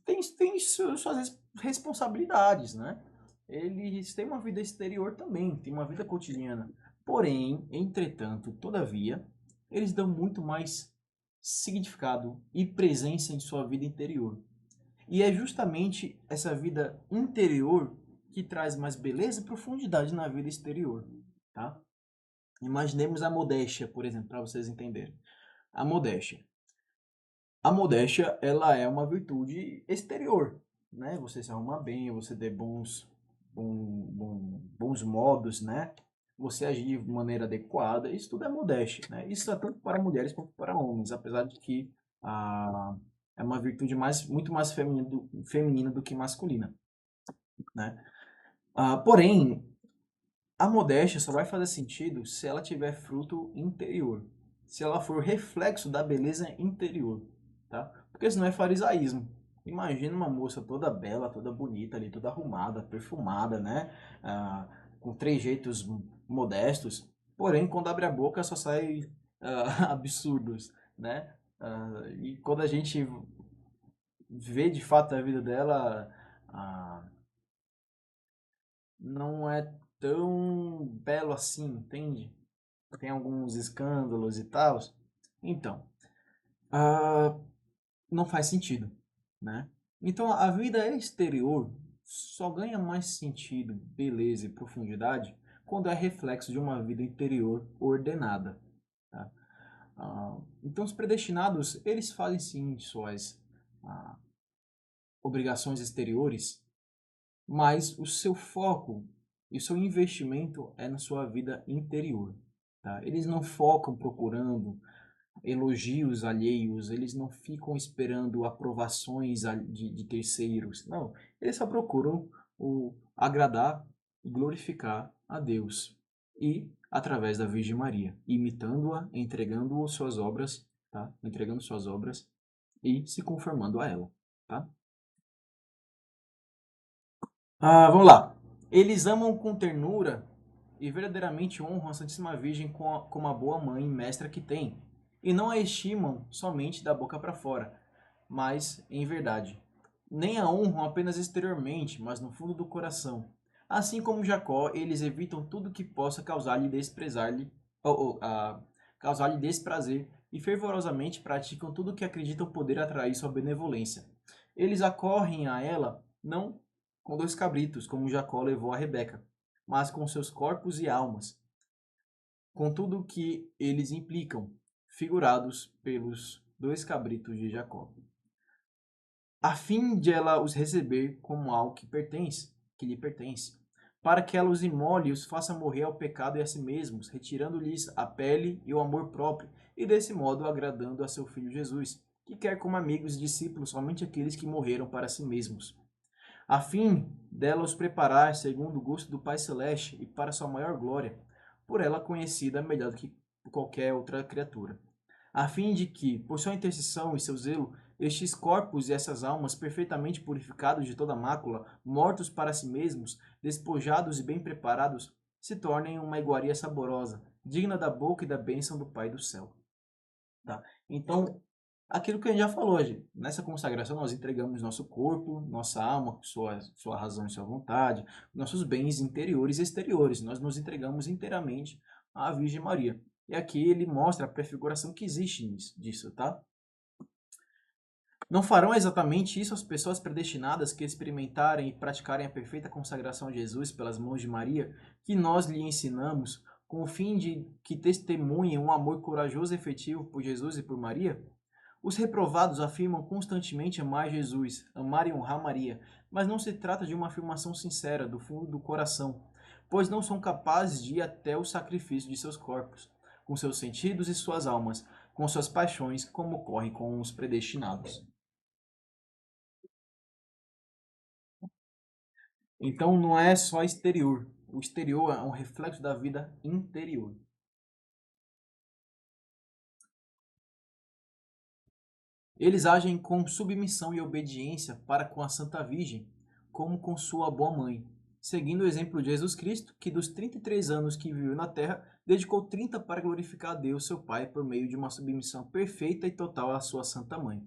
Tem suas responsabilidades, né? Eles têm uma vida exterior também, têm uma vida cotidiana. Porém, entretanto, todavia, eles dão muito mais significado e presença em sua vida interior. E é justamente essa vida interior que traz mais beleza e profundidade na vida exterior, tá? Imaginemos a modéstia, por exemplo, para vocês entenderem. A modéstia. A modéstia, ela é uma virtude exterior, né? Você se arruma bem, você ter bons modos, né? Você agir de maneira adequada, isso tudo é modéstia, né? Isso é tanto para mulheres quanto para homens, apesar de que é uma virtude muito mais feminina do que masculina, né? Porém, a modéstia só vai fazer sentido se ela tiver fruto interior, se ela for reflexo da beleza interior, tá? Porque senão é farisaísmo. Imagina uma moça toda bela, toda bonita ali, toda arrumada, perfumada, né? Com trejeitos modestos, porém quando abre a boca só sai absurdos, né? E quando a gente vê de fato a vida dela, ah, não é tão belo assim, entende? Tem alguns escândalos e tal. Então, ah, não faz sentido, né? Então, a vida exterior só ganha mais sentido, beleza e profundidade quando é reflexo de uma vida interior ordenada, tá? Então, os predestinados, eles fazem sim suas ah, obrigações exteriores, mas o seu foco e o seu investimento é na sua vida interior, tá? Eles não focam procurando elogios alheios, eles não ficam esperando aprovações de terceiros, não. Eles só procuram agradar e glorificar a Deus e através da Virgem Maria, imitando-a, entregando suas obras, tá? Entregando suas obras e se conformando a ela, tá? Vamos lá. Eles amam com ternura e verdadeiramente honram a Santíssima Virgem como a boa mãe e mestra que tem, e não a estimam somente da boca para fora, mas em verdade. Nem a honram apenas exteriormente, mas no fundo do coração. Assim como Jacó, eles evitam tudo que possa causar-lhe desprazer e fervorosamente praticam tudo que acreditam poder atrair sua benevolência. Eles acorrem a ela não com 2 cabritos, como Jacó levou a Rebeca, mas com seus corpos e almas, com tudo o que eles implicam, figurados pelos 2 cabritos de Jacó, a fim de ela os receber como algo que lhe pertence, para que ela os imole e os faça morrer ao pecado e a si mesmos, retirando-lhes a pele e o amor próprio, e desse modo agradando a seu Filho Jesus, que quer como amigos e discípulos somente aqueles que morreram para si mesmos. a fim dela os preparar segundo o gosto do Pai Celeste e para sua maior glória, por ela conhecida melhor do que qualquer outra criatura, a fim de que, por sua intercessão e seu zelo, estes corpos e essas almas perfeitamente purificados de toda mácula, mortos para si mesmos, despojados e bem preparados, se tornem uma iguaria saborosa, digna da boca e da bênção do Pai do céu. Tá? Então, aquilo que a gente já falou hoje, nessa consagração nós entregamos nosso corpo, nossa alma, sua razão e sua vontade, nossos bens interiores e exteriores. Nós nos entregamos inteiramente à Virgem Maria. E aqui ele mostra a prefiguração que existe disso, tá? Não farão exatamente isso as pessoas predestinadas que experimentarem e praticarem a perfeita consagração a Jesus pelas mãos de Maria, que nós lhe ensinamos, com o fim de que testemunhem um amor corajoso e efetivo por Jesus e por Maria? Os reprovados afirmam constantemente amar Jesus, amar e honrar Maria, mas não se trata de uma afirmação sincera, do fundo do coração, pois não são capazes de ir até o sacrifício de seus corpos, com seus sentidos e suas almas, com suas paixões, como ocorre com os predestinados. Então não é só exterior. O exterior é um reflexo da vida interior. Eles agem com submissão e obediência para com a Santa Virgem, como com sua boa mãe, seguindo o exemplo de Jesus Cristo, que dos 33 anos que viveu na terra, dedicou 30 para glorificar a Deus, seu Pai, por meio de uma submissão perfeita e total à sua Santa Mãe.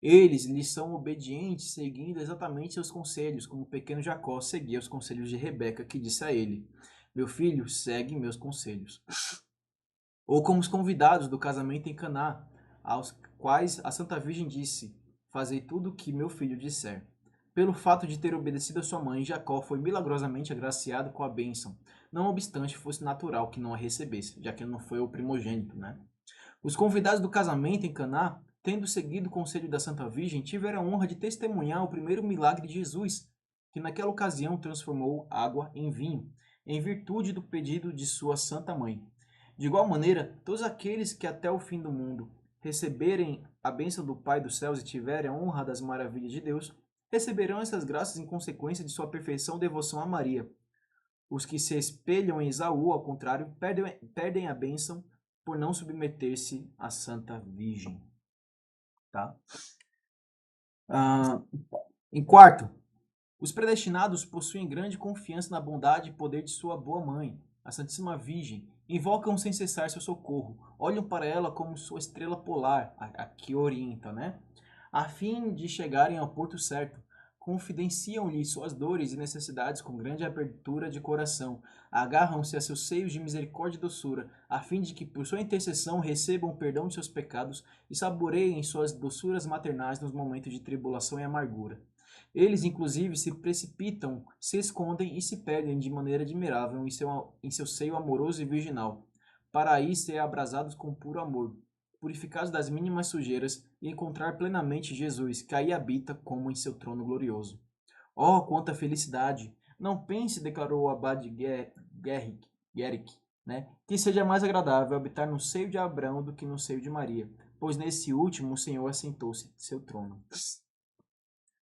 Eles lhes são obedientes, seguindo exatamente seus conselhos, como o pequeno Jacó seguia os conselhos de Rebeca, que disse a ele: Meu filho, segue meus conselhos. Ou como os convidados do casamento em Caná, aos quais a Santa Virgem disse: Fazei tudo o que meu filho disser. Pelo fato de ter obedecido a sua mãe, Jacó foi milagrosamente agraciado com a bênção, não obstante fosse natural que não a recebesse, já que ele não foi o primogênito, né? Os convidados do casamento em Caná, tendo seguido o conselho da Santa Virgem, tiveram a honra de testemunhar o primeiro milagre de Jesus, que naquela ocasião transformou água em vinho, em virtude do pedido de sua Santa Mãe. De igual maneira, todos aqueles que até o fim do mundo receberem a bênção do Pai dos céus e tiverem a honra das maravilhas de Deus, receberão essas graças em consequência de sua perfeição e devoção a Maria. Os que se espelham em Esaú, ao contrário, perdem a bênção por não submeter-se à Santa Virgem. Tá? Ah, em quarto, os predestinados possuem grande confiança na bondade e poder de sua boa mãe, a Santíssima Virgem. Invocam sem cessar seu socorro. Olham para ela como sua estrela polar, a que orienta, né? A fim de chegarem ao porto certo. Confidenciam-lhe suas dores e necessidades com grande abertura de coração. Agarram-se a seus seios de misericórdia e doçura, a fim de que, por sua intercessão, recebam o perdão de seus pecados e saboreiem suas doçuras maternais nos momentos de tribulação e amargura. Eles, inclusive, se precipitam, se escondem e se perdem de maneira admirável em seu seio amoroso e virginal, para aí ser abrasados com puro amor, purificados das mínimas sujeiras e encontrar plenamente Jesus, que aí habita como em seu trono glorioso. Oh, quanta felicidade! Não pense, declarou o abade Gueric, né, que seja mais agradável habitar no seio de Abraão do que no seio de Maria, pois nesse último o Senhor assentou-se em seu trono.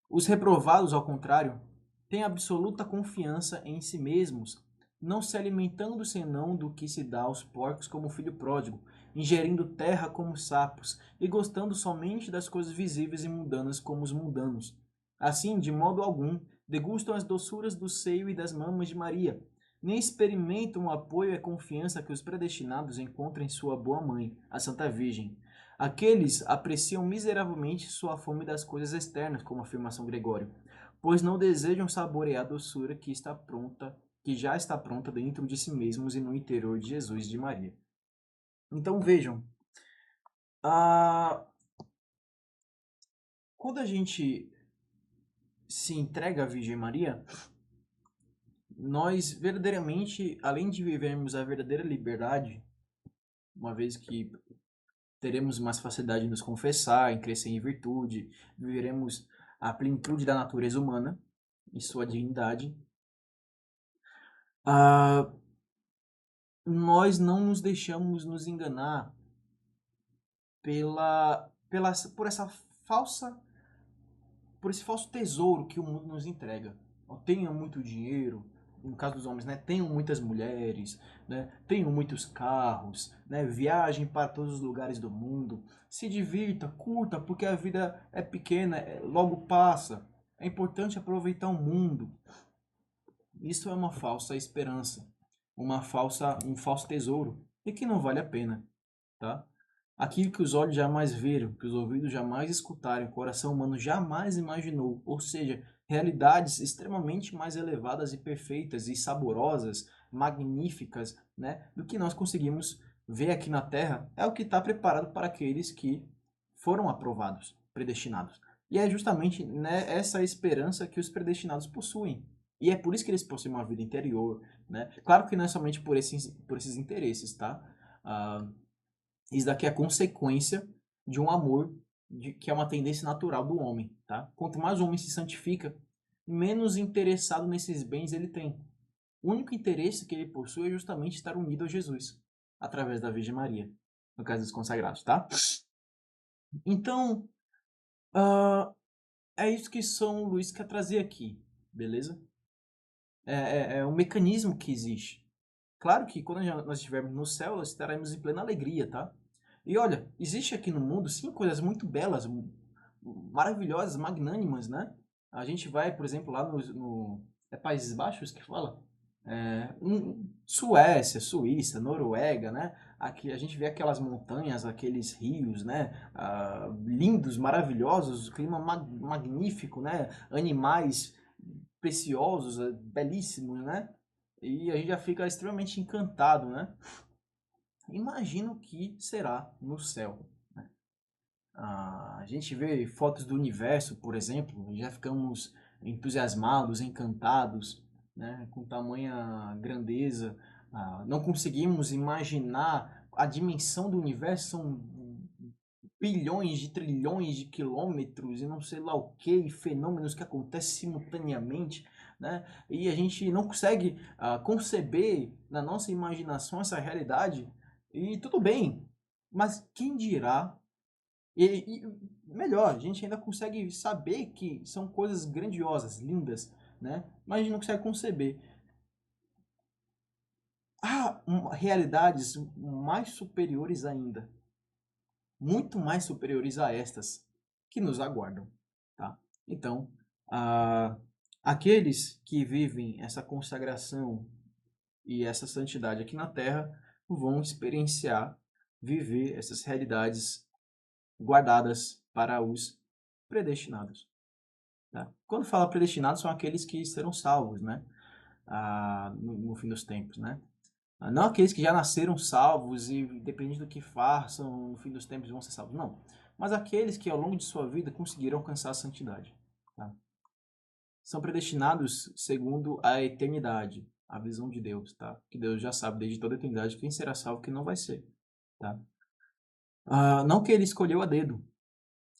Os reprovados, ao contrário, têm absoluta confiança em si mesmos, não se alimentando senão do que se dá aos porcos como filho pródigo, ingerindo terra como sapos, e gostando somente das coisas visíveis e mundanas como os mundanos. Assim, de modo algum, degustam as doçuras do seio e das mamas de Maria, nem experimentam o apoio e a confiança que os predestinados encontram em sua boa mãe, a Santa Virgem. Aqueles apreciam miseravelmente sua fome das coisas externas, como afirma São Gregório, pois não desejam saborear a doçura que já está pronta dentro de si mesmos e no interior de Jesus e de Maria. Então vejam, quando a gente se entrega à Virgem Maria, nós verdadeiramente, além de vivermos a verdadeira liberdade, uma vez que teremos mais facilidade em nos confessar, em crescer em virtude, viveremos a plenitude da natureza humana e sua dignidade, ah, nós não nos deixamos nos enganar por essa falsa por esse falso tesouro que o mundo nos entrega. Tenham muito dinheiro, no caso dos homens, né? Tenham muitas mulheres, né? Tenham muitos carros, né? Viajem para todos os lugares do mundo, se divirta, curta, porque a vida é pequena, logo passa. É importante aproveitar o mundo. Isso é uma falsa esperança, um falso tesouro e que não vale a pena, tá? Aquilo que os olhos jamais viram, que os ouvidos jamais escutaram, o coração humano jamais imaginou, ou seja, realidades extremamente mais elevadas e perfeitas e saborosas, magníficas, né, do que nós conseguimos ver aqui na Terra, é o que está preparado para aqueles que foram aprovados, predestinados. E é justamente, né, essa esperança que os predestinados possuem. E é por isso que eles possuem uma vida interior, né? Claro que não é somente por esses interesses, tá? Ah, isso daqui é consequência de um amor que é uma tendência natural do homem, tá? Quanto mais o homem se santifica, menos interessado nesses bens ele tem. O único interesse que ele possui é justamente estar unido a Jesus, através da Virgem Maria, no caso dos consagrados, tá? Então, ah, é isso que São Luís quer trazer aqui, beleza? É um mecanismo que existe. Claro que quando nós estivermos no céu, nós estaremos em plena alegria, tá? E olha, existe aqui no mundo, sim, coisas muito belas, maravilhosas, magnânimas, né? A gente vai, por exemplo, lá é Países Baixos que fala? Suécia, Suíça, Noruega, né? Aqui a gente vê aquelas montanhas, aqueles rios, né? Lindos, maravilhosos, clima magnífico, né? Animais preciosos, belíssimos, né? E a gente já fica extremamente encantado, né? Imagina o que será no céu. Né? A gente vê fotos do universo, por exemplo, e já ficamos entusiasmados, encantados, né? Com tamanha grandeza. Não conseguimos imaginar a dimensão do universo, são bilhões de trilhões de quilômetros e não sei lá o que, fenômenos que acontecem simultaneamente, né? E a gente não consegue conceber na nossa imaginação essa realidade. E tudo bem, mas quem dirá? E melhor, a gente ainda consegue saber que são coisas grandiosas, lindas, né? Mas a gente não consegue conceber. Há realidades mais superiores ainda, muito mais superiores a estas que nos aguardam, tá? Então, aqueles que vivem essa consagração e essa santidade aqui na Terra vão experienciar, viver essas realidades guardadas para os predestinados, tá? Quando fala predestinados, são aqueles que serão salvos, né? No fim dos tempos, né? Não aqueles que já nasceram salvos e, dependendo do que façam, no fim dos tempos vão ser salvos. Não. Mas aqueles que ao longo de sua vida conseguiram alcançar a santidade. Tá? São predestinados segundo a eternidade, a visão de Deus. Tá? Que Deus já sabe desde toda a eternidade quem será salvo e quem não vai ser. Tá? Não que ele escolheu a dedo,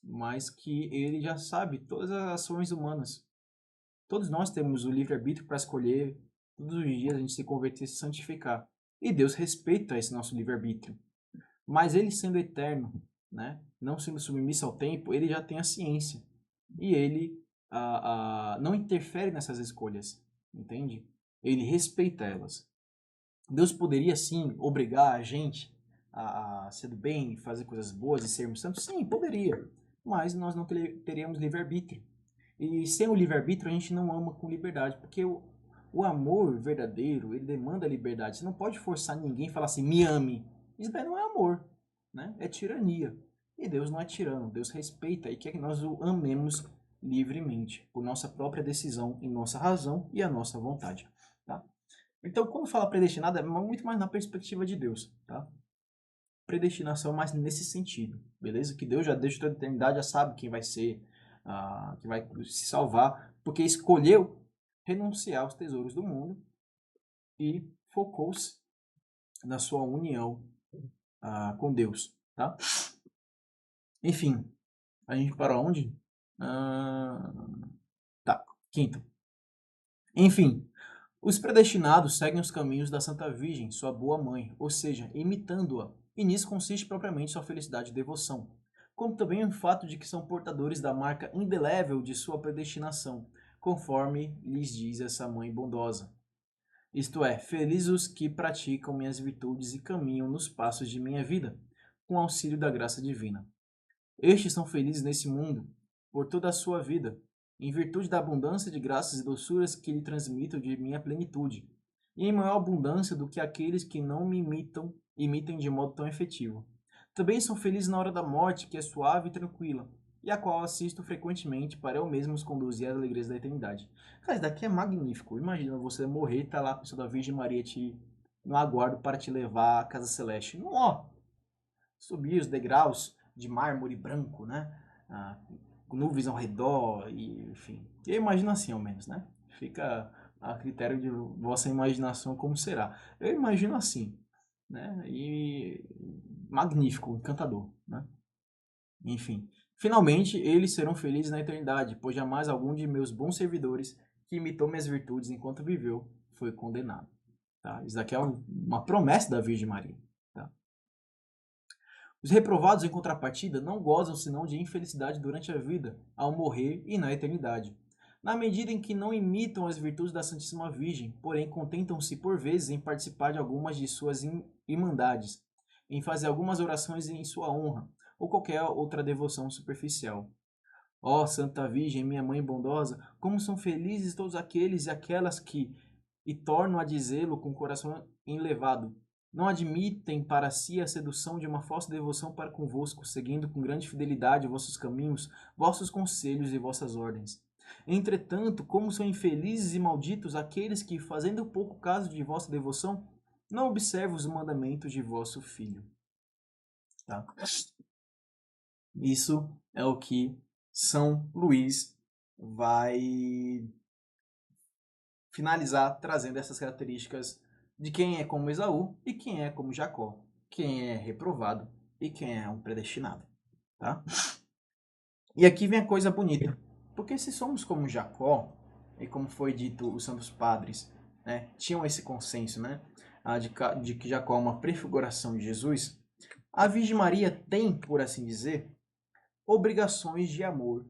mas que ele já sabe todas as ações humanas. Todos nós temos o livre-arbítrio para escolher todos os dias a gente se converter e se santificar. E Deus respeita esse nosso livre-arbítrio. Mas ele sendo eterno, né, não sendo submisso ao tempo, ele já tem a ciência. E ele não interfere nessas escolhas, entende? Ele respeita elas. Deus poderia, sim, obrigar a gente a ser do bem, fazer coisas boas e sermos santos? Sim, poderia. Mas nós não teríamos livre-arbítrio. E sem o livre-arbítrio a gente não ama com liberdade, porque o amor verdadeiro, ele demanda liberdade. Você não pode forçar ninguém a falar assim, me ame. Isso daí não é amor, né? É tirania. E Deus não é tirano, Deus respeita e quer que nós o amemos livremente, por nossa própria decisão, em nossa razão e a nossa vontade, tá? Então, quando fala predestinado, é muito mais na perspectiva de Deus, tá? Predestinação mais nesse sentido, beleza? Que Deus já desde toda a eternidade já sabe quem vai ser, que vai se salvar, porque escolheu renunciar aos tesouros do mundo e focou-se na sua união com Deus, tá? Enfim, a gente para onde? Tá, quinto. Enfim, os predestinados seguem os caminhos da Santa Virgem, sua boa mãe, ou seja, imitando-a, e nisso consiste propriamente sua felicidade e devoção. como também o fato de que são portadores da marca indelével de sua predestinação, conforme lhes diz essa mãe bondosa. Isto é, felizes os que praticam minhas virtudes e caminham nos passos de minha vida, com auxílio da graça divina. Estes são felizes nesse mundo, por toda a sua vida, em virtude da abundância de graças e doçuras que lhe transmito de minha plenitude, e em maior abundância do que aqueles que não me imitem de modo tão efetivo. Também são felizes na hora da morte, que é suave e tranquila, e a qual assisto frequentemente para eu mesmo os conduzir às alegrias da eternidade. Cara, isso daqui é magnífico. Imagina você morrer e tá lá a pessoa da Virgem Maria no aguardo para te levar à casa celeste. Ó, subir os degraus de mármore branco, né? Ah, nuvens ao redor, e, enfim. Eu imagino assim, ao menos, né? Fica a critério de vossa imaginação como será. Eu imagino assim, né? E magnífico, encantador, né? Enfim. Finalmente, eles serão felizes na eternidade, pois jamais algum de meus bons servidores que imitou minhas virtudes enquanto viveu foi condenado. Tá? Isso daqui é uma promessa da Virgem Maria. Tá? Os reprovados, em contrapartida, não gozam senão de infelicidade durante a vida, ao morrer e na eternidade. Na medida em que não imitam as virtudes da Santíssima Virgem, porém contentam-se por vezes em participar de algumas de suas irmandades, em fazer algumas orações em sua honra, ou qualquer outra devoção superficial. Ó Santa Virgem, minha Mãe bondosa, como são felizes todos aqueles e aquelas que, e torno a dizê-lo com o coração enlevado, não admitem para si a sedução de uma falsa devoção para convosco, seguindo com grande fidelidade vossos caminhos, vossos conselhos e vossas ordens. Entretanto, como são infelizes e malditos aqueles que, fazendo pouco caso de vossa devoção, não observam os mandamentos de vosso Filho. Tá? Isso é o que São Luís vai finalizar trazendo essas características de quem é como Esaú e quem é como Jacó, quem é reprovado e quem é um predestinado, tá? E aqui vem a coisa bonita, porque se somos como Jacó, e como foi dito os santos padres, né, tinham esse consenso, né, de que Jacó é uma prefiguração de Jesus, a Virgem Maria tem, por assim dizer, obrigações de amor,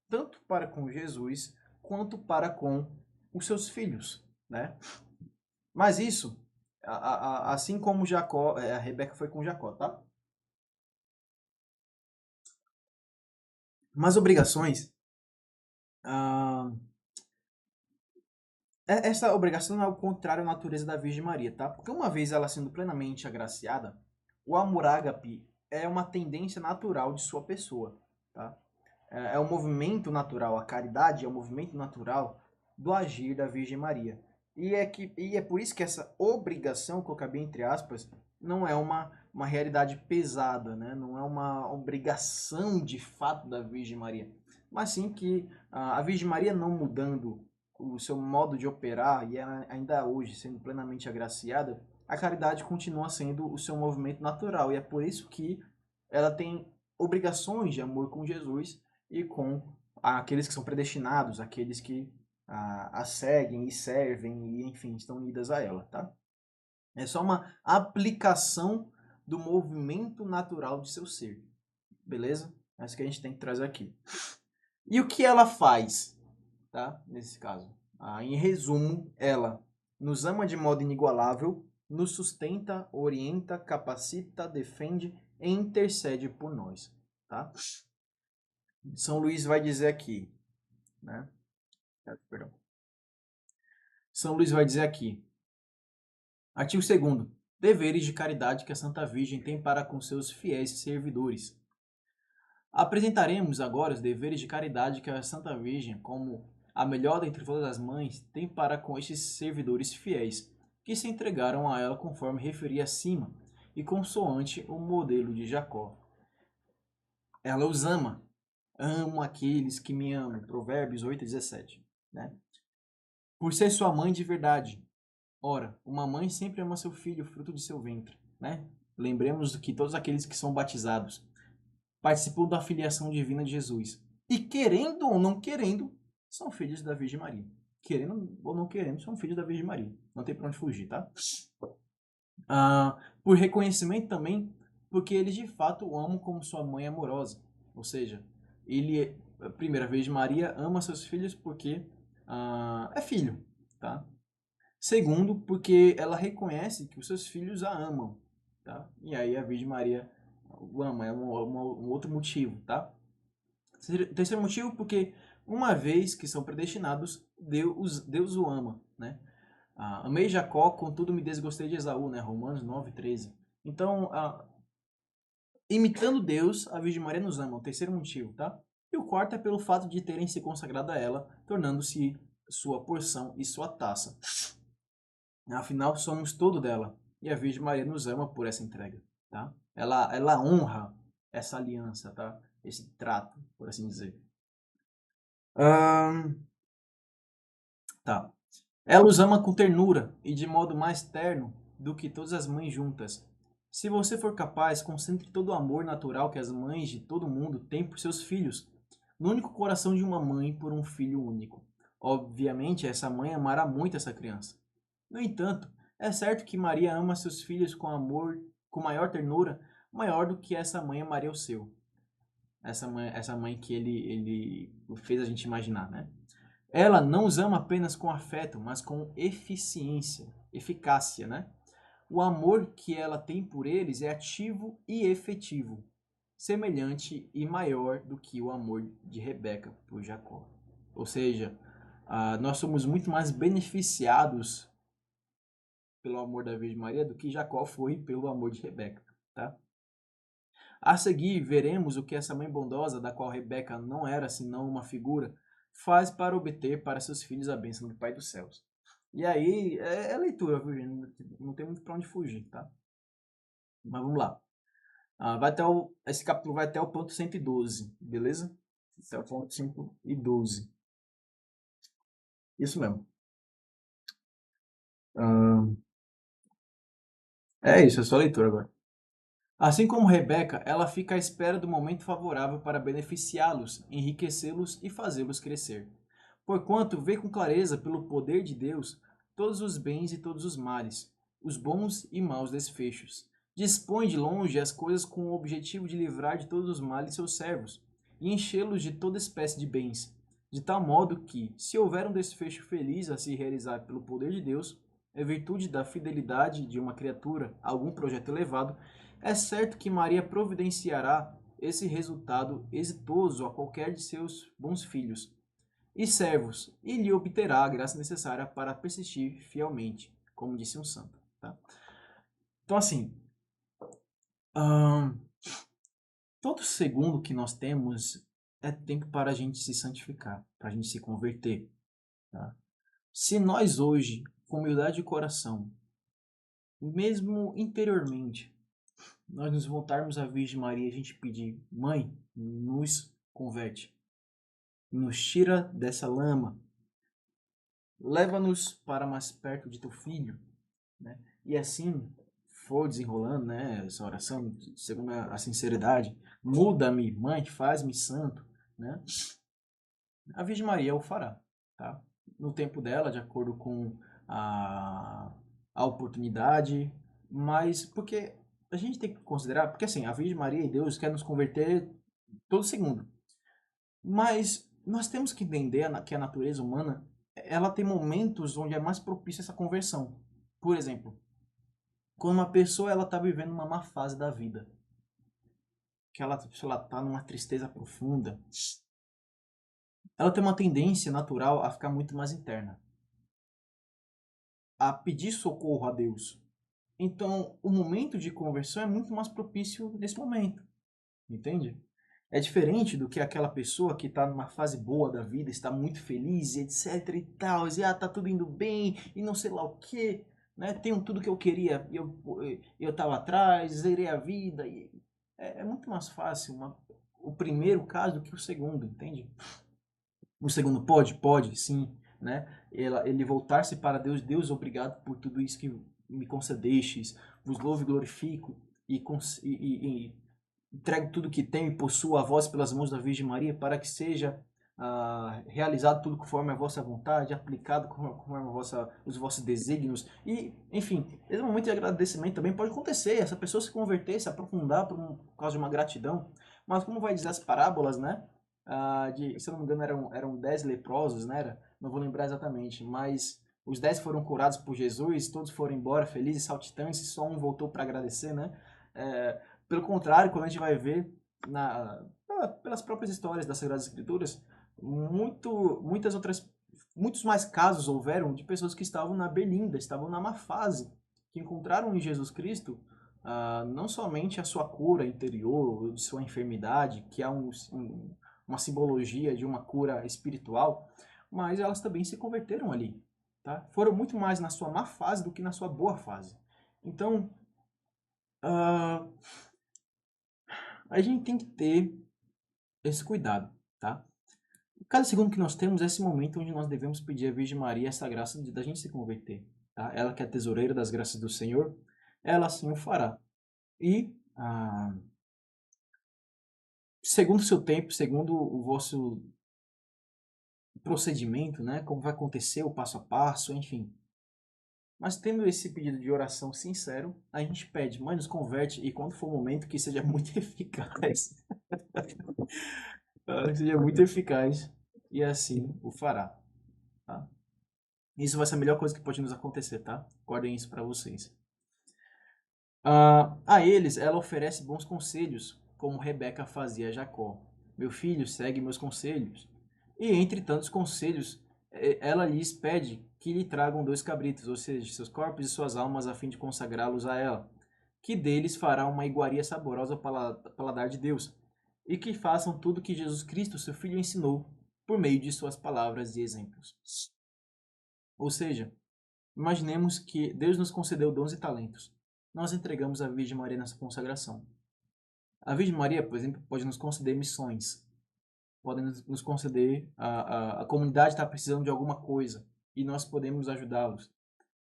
tanto para com Jesus quanto para com os seus filhos, né? Mas isso, assim como Jacó, a Rebeca foi com Jacó, tá? Mas obrigações, ah, essa obrigação não é o contrário à natureza da Virgem Maria, tá? Porque uma vez ela sendo plenamente agraciada, o amor ágape é uma tendência natural de sua pessoa, tá? É um movimento natural, a caridade é um movimento natural do agir da Virgem Maria. E é por isso que essa obrigação, colocar bem entre aspas, não é uma realidade pesada, né? Não é uma obrigação de fato da Virgem Maria. Mas sim que a Virgem Maria não mudando o seu modo de operar, e ela ainda hoje sendo plenamente agraciada, a caridade continua sendo o seu movimento natural. E é por isso que ela tem obrigações de amor com Jesus e com aqueles que são predestinados, aqueles que a seguem e servem e, enfim, estão unidas a ela, tá? É só uma aplicação do movimento natural de seu ser, beleza? É isso que a gente tem que trazer aqui. E o que ela faz, tá? Nesse caso, em resumo, ela nos ama de modo inigualável, nos sustenta, orienta, capacita, defende e intercede por nós, tá? São Luís vai dizer aqui, né? Perdão. São Luís vai dizer aqui, artigo 2º, deveres de caridade que a Santa Virgem tem para com seus fiéis servidores. Apresentaremos agora os deveres de caridade que a Santa Virgem, como a melhor dentre todas as mães, tem para com estes servidores fiéis, que se entregaram a ela conforme referi acima, e consoante o modelo de Jacó. Ela os ama, amo aqueles que me amam, Provérbios 8:17, né? Por ser sua mãe de verdade. Ora, uma mãe sempre ama seu filho, fruto de seu ventre, né? Lembremos que todos aqueles que são batizados participam da filiação divina de Jesus. E querendo ou não querendo, são filhos da Virgem Maria. Querendo ou não querendo, são filhos da Virgem Maria. Não tem pra onde fugir, tá? Por reconhecimento também, porque eles de fato o amam como sua mãe amorosa. Ou seja, a primeira Virgem Maria ama seus filhos porque é filho, tá? Segundo, porque ela reconhece que os seus filhos a amam, tá? E aí a Virgem Maria o ama, é um outro motivo, tá? Terceiro motivo, porque uma vez que são predestinados, Deus o ama, né? Amei Jacó, contudo me desgostei de Esaú, né? Romanos 9:13. Então, imitando Deus, a Virgem Maria nos ama, o terceiro motivo, tá? E o quarto é pelo fato de terem se consagrado a ela, tornando-se sua porção e sua taça. Afinal, somos todo dela. E a Virgem Maria nos ama por essa entrega, tá? Ela honra essa aliança, tá? Esse trato, por assim dizer. Tá. Ela os ama com ternura e de modo mais terno do que todas as mães juntas. Se você for capaz, concentre todo o amor natural que as mães de todo mundo têm por seus filhos, no único coração de uma mãe por um filho único. Obviamente, essa mãe amará muito essa criança. No entanto, é certo que Maria ama seus filhos com amor, com maior ternura, maior do que essa mãe amaria o seu. Essa mãe que ele fez a gente imaginar, né? Ela não os ama apenas com afeto, mas com eficácia, né? O amor que ela tem por eles é ativo e efetivo, semelhante e maior do que o amor de Rebeca por Jacó. Ou seja, nós somos muito mais beneficiados pelo amor da Virgem Maria do que Jacó foi pelo amor de Rebeca, tá? A seguir, veremos o que essa mãe bondosa, da qual Rebeca não era senão uma figura, faz para obter para seus filhos a bênção do Pai dos céus. E aí, é leitura, viu, gente? Não tem muito para onde fugir, tá? Mas vamos lá. Esse capítulo vai até o ponto 112, beleza? Até o ponto 112. Isso mesmo. É isso, é só leitura agora. Assim como Rebeca, ela fica à espera do momento favorável para beneficiá-los, enriquecê-los e fazê-los crescer. Porquanto vê com clareza, pelo poder de Deus, todos os bens e todos os males, os bons e maus desfechos. Dispõe de longe as coisas com o objetivo de livrar de todos os males seus servos, e enchê-los de toda espécie de bens, de tal modo que, se houver um desfecho feliz a se realizar pelo poder de Deus, em virtude da fidelidade de uma criatura a algum projeto elevado, é certo que Maria providenciará esse resultado exitoso a qualquer de seus bons filhos e servos, e lhe obterá a graça necessária para persistir fielmente, como disse um santo. Tá? Então, assim, todo segundo que nós temos é tempo para a gente se santificar, para a gente se converter. Tá? Se nós hoje, com humildade de coração, mesmo interiormente, nós nos voltarmos à Virgem Maria e a gente pedir, Mãe, nos converte, nos tira dessa lama, leva-nos para mais perto de teu filho, né? E assim for desenrolando, né, essa oração, segundo a sinceridade, muda-me, Mãe, faz-me santo, né? A Virgem Maria o fará, tá? No tempo dela, de acordo com a oportunidade, mas porque a gente tem que considerar, porque assim, a Virgem Maria e Deus quer nos converter todo segundo. Mas nós temos que entender que a natureza humana, ela tem momentos onde é mais propícia essa conversão. Por exemplo, quando uma pessoa ela está vivendo uma má fase da vida, que ela está numa tristeza profunda, ela tem uma tendência natural a ficar muito mais interna, a pedir socorro a Deus. Então, o momento de conversão é muito mais propício nesse momento, entende? É diferente do que aquela pessoa que está numa fase boa da vida, está muito feliz, etc e tal, e tá tudo indo bem, e não sei lá o que, né? Tenho tudo que eu queria, eu estava atrás, zerei a vida. É muito mais fácil o primeiro caso do que o segundo, entende? O segundo pode, sim, né? Ele voltar-se para Deus, Deus, obrigado por tudo isso que me concedestes, vos louvo e glorifico, e entrego tudo que tenho e possuo a vós pelas mãos da Virgem Maria, para que seja realizado tudo conforme a vossa vontade, aplicado conforme os vossos desígnios. E, enfim, esse momento de agradecimento também pode acontecer, essa pessoa se converter, se aprofundar por causa de uma gratidão. Mas como vai dizer as parábolas, né? Se eu não me engano, eram 10 leprosos, né? Não vou lembrar exatamente, mas os 10 foram curados por Jesus, todos foram embora felizes, saltitantes, só um voltou para agradecer, né? Pelo contrário, quando a gente vai ver pelas próprias histórias das Sagradas Escrituras, muitos mais casos houveram de pessoas que estavam na berlinda, estavam na má fase, que encontraram em Jesus Cristo não somente a sua cura interior, de sua enfermidade, que é uma simbologia de uma cura espiritual, mas elas também se converteram ali. Tá? Foram muito mais na sua má fase do que na sua boa fase. Então, a gente tem que ter esse cuidado. Tá? Cada segundo que nós temos é esse momento onde nós devemos pedir à Virgem Maria essa graça da gente se converter. Tá? Ela que é a tesoureira das graças do Senhor, ela assim o fará. E, segundo o seu tempo, segundo o vosso procedimento, né? Como vai acontecer o passo a passo, enfim. Mas tendo esse pedido de oração sincero, a gente pede, mãe, nos converte e quando for o momento que seja muito eficaz. Que seja muito eficaz e assim o fará. Tá? Isso vai ser a melhor coisa que pode nos acontecer, tá? Guardem isso para vocês. A eles, ela oferece bons conselhos, como Rebeca fazia a Jacó. Meu filho, segue meus conselhos. E entre tantos conselhos, ela lhes pede que lhe tragam 2 cabritos, ou seja, seus corpos e suas almas, a fim de consagrá-los a ela, que deles fará uma iguaria saborosa ao paladar de Deus, e que façam tudo que Jesus Cristo, seu Filho, ensinou, por meio de suas palavras e exemplos. Ou seja, imaginemos que Deus nos concedeu dons e talentos. Nós entregamos à Virgem Maria nessa consagração. A Virgem Maria, por exemplo, pode nos conceder missões, pode nos conceder, a comunidade está precisando de alguma coisa e nós podemos ajudá-los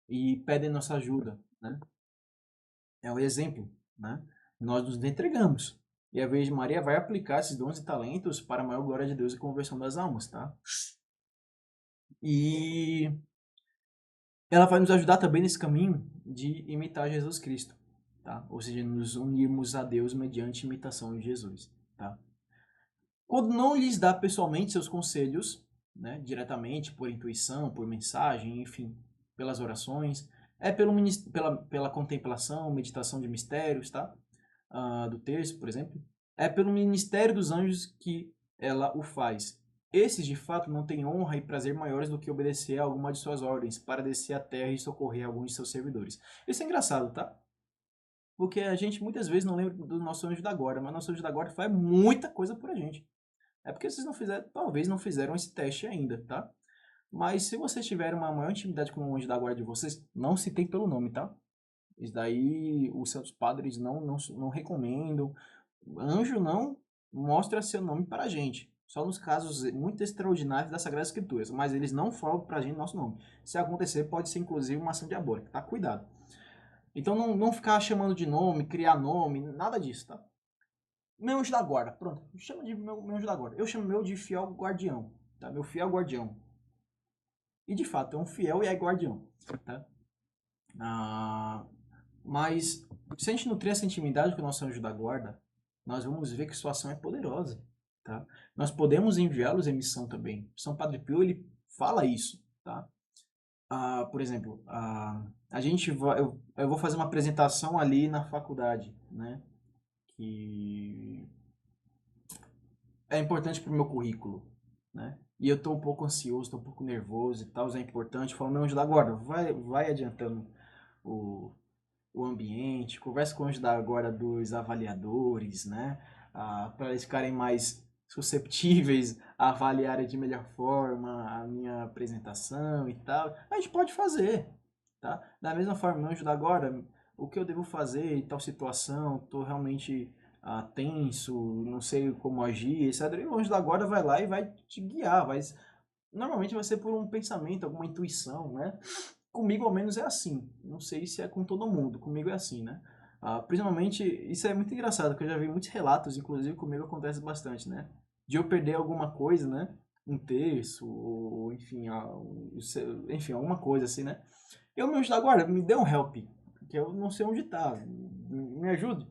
e pedem nossa ajuda, né? É o exemplo, né? Nós nos entregamos e a Virgem Maria vai aplicar esses dons e talentos para a maior glória de Deus e conversão das almas, tá? E ela vai nos ajudar também nesse caminho de imitar Jesus Cristo, tá? Ou seja, nos unirmos a Deus mediante imitação de Jesus, tá? Quando não lhes dá pessoalmente seus conselhos, né, diretamente, por intuição, por mensagem, enfim, pelas orações, é pela contemplação, meditação de mistérios, tá? Do terço, por exemplo. É pelo ministério dos anjos que ela o faz. Esses, de fato, não têm honra e prazer maiores do que obedecer a alguma de suas ordens, para descer à terra e socorrer alguns de seus servidores. Isso é engraçado, tá? Porque a gente muitas vezes não lembra do nosso anjo da guarda, mas nosso anjo da guarda faz muita coisa por a gente. É porque vocês não fizeram, talvez não fizeram esse teste ainda, tá? Mas se vocês tiverem uma maior intimidade com o anjo da guarda de vocês, não citem pelo nome, tá? Isso daí os seus padres não recomendam. Anjo não mostra seu nome para a gente. Só nos casos muito extraordinários das Sagradas Escrituras. Mas eles não falam para a gente nosso nome. Se acontecer, pode ser inclusive uma ação diabólica, tá? Cuidado. Então não ficar chamando de nome, criar nome, nada disso, tá? Meu anjo da guarda, pronto. Chama de meu anjo da guarda. Eu chamo meu de fiel guardião, tá? Meu fiel guardião. E de fato, é um fiel e é guardião, tá? Mas se a gente nutrir essa intimidade com o nosso anjo da guarda, nós vamos ver que sua ação é poderosa, tá? Nós podemos enviá-los em missão também. São Padre Pio, ele fala isso, tá? Por exemplo, eu vou fazer uma apresentação ali na faculdade, né? Que é importante para o meu currículo, né? E eu estou um pouco ansioso, estou um pouco nervoso e tal, é importante. Falo, meu anjo da guarda, vai adiantando o, o ambiente, conversa com o anjo da guarda dos avaliadores, né? Para eles ficarem mais susceptíveis a avaliarem de melhor forma a minha apresentação e tal. A gente pode fazer, tá? Da mesma forma, meu anjo da guarda, o que eu devo fazer em tal situação, estou realmente tenso, não sei como agir, etc. E o anjo da guarda vai lá e vai te guiar, normalmente vai ser por um pensamento, alguma intuição, né? Comigo, ao menos, é assim. Não sei se é com todo mundo. Comigo é assim, né? Principalmente, isso é muito engraçado, porque eu já vi muitos relatos, inclusive comigo acontece bastante, né? De eu perder alguma coisa, né? Um terço, ou enfim, enfim, alguma coisa assim, né? Eu me ajudo agora, me dê um help, que eu não sei onde tá. Me ajude.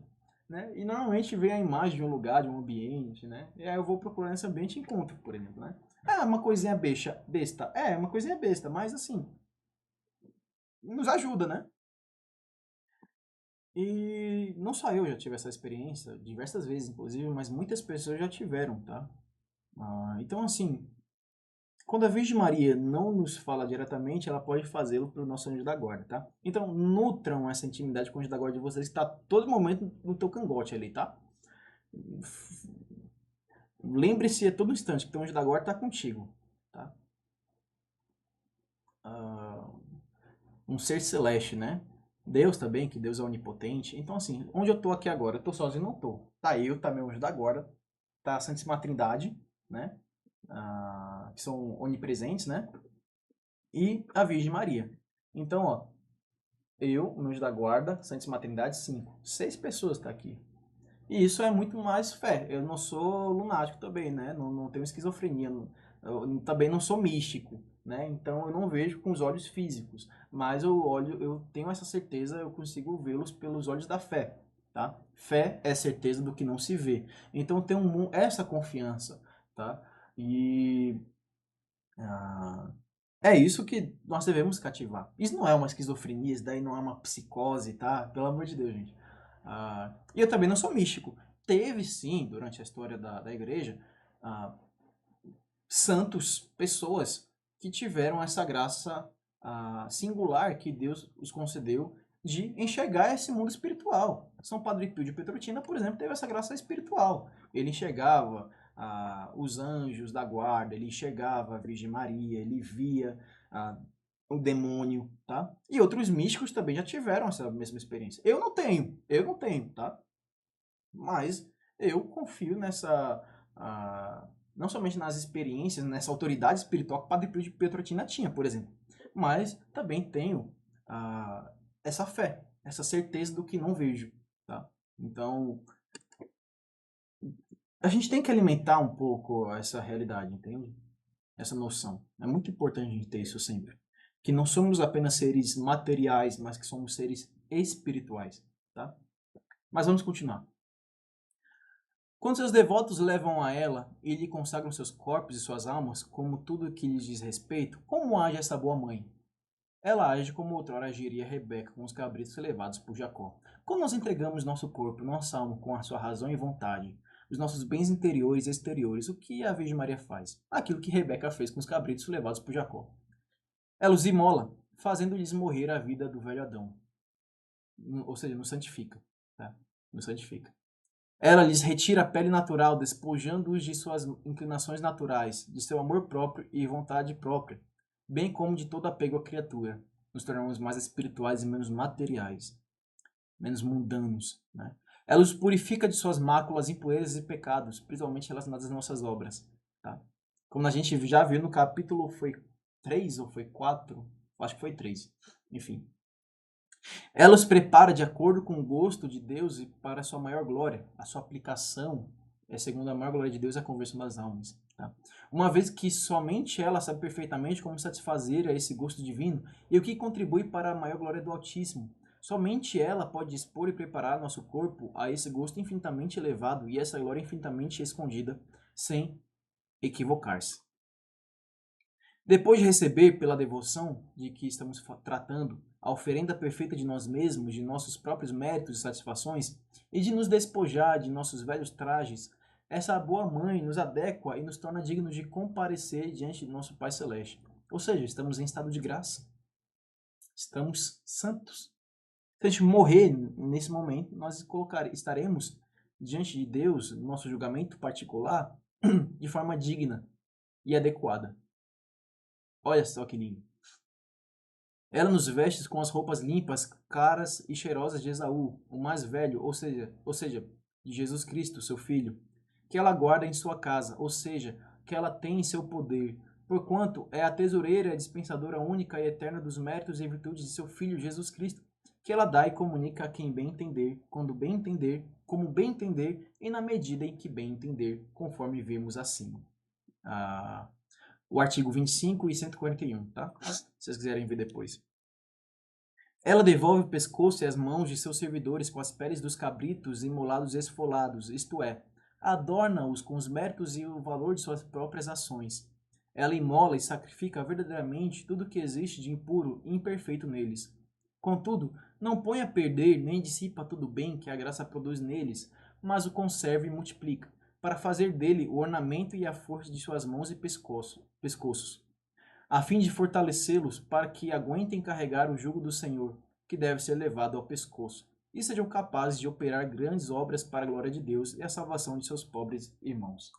né? E normalmente vem a imagem de um lugar, de um ambiente, né? E aí eu vou procurar nesse ambiente e encontro, por exemplo, né? É uma coisinha besta. É, uma coisinha besta, mas assim, nos ajuda, né? E não só eu já tive essa experiência, diversas vezes, inclusive, mas muitas pessoas já tiveram, tá? Então, assim, quando a Virgem Maria não nos fala diretamente, ela pode fazê-lo para o nosso anjo da guarda, tá? Então, nutram essa intimidade com o anjo da guarda de vocês, que está todo momento no teu cangote ali, tá? Lembre-se a todo instante que o anjo da guarda está contigo, tá? Ah, um ser celeste, né? Deus também, que Deus é onipotente. Então, assim, onde eu tô aqui agora? Eu tô sozinho? Não tô. Tá eu, tá meu anjo da guarda, tá a Santíssima Trindade, né? Que são onipresentes, né? E a Virgem Maria. Então, ó, eu, o meu anjo da guarda, Santíssima Trindade, 5. 6 pessoas tá aqui. E isso é muito mais fé. Eu não sou lunático também, né? Não tenho esquizofrenia. Eu também não sou místico, né? Então eu não vejo com os olhos físicos. Mas eu tenho essa certeza, eu consigo vê-los pelos olhos da fé, tá? Fé é certeza do que não se vê. Então eu tenho essa confiança, tá? E ah, é isso que nós devemos cativar. Isso não é uma esquizofrenia, isso daí não é uma psicose, tá? Pelo amor de Deus, gente. E eu também não sou místico. Teve sim, durante a história da igreja, ah, santos, pessoas que tiveram essa graça singular que Deus os concedeu de enxergar esse mundo espiritual. São Padre Pio de Petrotina, por exemplo, teve essa graça espiritual. Ele enxergava os anjos da guarda, ele enxergava a Virgem Maria, ele via ah, o demônio, tá? E outros místicos também já tiveram essa mesma experiência. Eu não tenho, tá? Mas eu confio nessa, não somente nas experiências, nessa autoridade espiritual que o Padre Pio de Petrotina tinha, por exemplo, mas também tenho essa fé, essa certeza do que não vejo, tá? Então, a gente tem que alimentar um pouco essa realidade, entende? Essa noção. É muito importante a gente ter isso sempre. Que não somos apenas seres materiais, mas que somos seres espirituais, tá? Mas vamos continuar. Quando seus devotos levam a ela e lhe consagram seus corpos e suas almas, como tudo que lhes diz respeito, como age essa boa mãe? Ela age como outrora agiria Rebeca com os cabritos levados por Jacó. Quando nós entregamos nosso corpo, nossa alma com a sua razão e vontade, os nossos bens interiores e exteriores, o que a Virgem Maria faz? Aquilo que Rebeca fez com os cabritos levados por Jacó. Ela os imola, fazendo-lhes morrer a vida do velho Adão. Ou seja, nos santifica. Tá? Nos santifica. Ela lhes retira a pele natural, despojando-os de suas inclinações naturais, de seu amor próprio e vontade própria, bem como de todo apego à criatura. Nos tornamos mais espirituais e menos materiais, menos mundanos. Né? Ela os purifica de suas máculas, impurezas e pecados, principalmente relacionados às nossas obras. Tá? Como a gente já viu no capítulo, foi 3 ou foi 4? Acho que foi 3. Enfim, ela os prepara de acordo com o gosto de Deus e para a sua maior glória. A sua aplicação é segundo a maior glória de Deus, a conversão das almas. Tá? Uma vez que somente ela sabe perfeitamente como satisfazer a esse gosto divino e o que contribui para a maior glória do Altíssimo. Somente ela pode dispor e preparar nosso corpo a esse gosto infinitamente elevado e essa glória infinitamente escondida, sem equivocar-se. Depois de receber, pela devoção de que estamos tratando, a oferenda perfeita de nós mesmos, de nossos próprios méritos e satisfações, e de nos despojar de nossos velhos trajes, essa boa mãe nos adequa e nos torna dignos de comparecer diante de nosso Pai Celeste. Ou seja, estamos em estado de graça. Estamos santos. Se a gente morrer nesse momento, nós estaremos diante de Deus, no nosso julgamento particular, de forma digna e adequada. Olha só que lindo. Ela nos veste com as roupas limpas, caras e cheirosas de Esaú, o mais velho, ou seja, de Jesus Cristo, seu filho, que ela guarda em sua casa, ou seja, que ela tem em seu poder, porquanto é a tesoureira e a dispensadora única e eterna dos méritos e virtudes de seu filho Jesus Cristo, que ela dá e comunica a quem bem entender, quando bem entender, como bem entender e na medida em que bem entender, conforme vimos acima. O artigo 25 e 141, tá? Se vocês quiserem ver depois. Ela devolve o pescoço e as mãos de seus servidores com as peles dos cabritos imolados e esfolados, isto é, adorna-os com os méritos e o valor de suas próprias ações. Ela imola e sacrifica verdadeiramente tudo o que existe de impuro e imperfeito neles. Contudo, não põe a perder nem dissipa todo o bem que a graça produz neles, mas o conserva e multiplica, para fazer dele o ornamento e a força de suas mãos e pescoços, a fim de fortalecê-los para que aguentem carregar o jugo do Senhor, que deve ser levado ao pescoço, e sejam capazes de operar grandes obras para a glória de Deus e a salvação de seus pobres irmãos.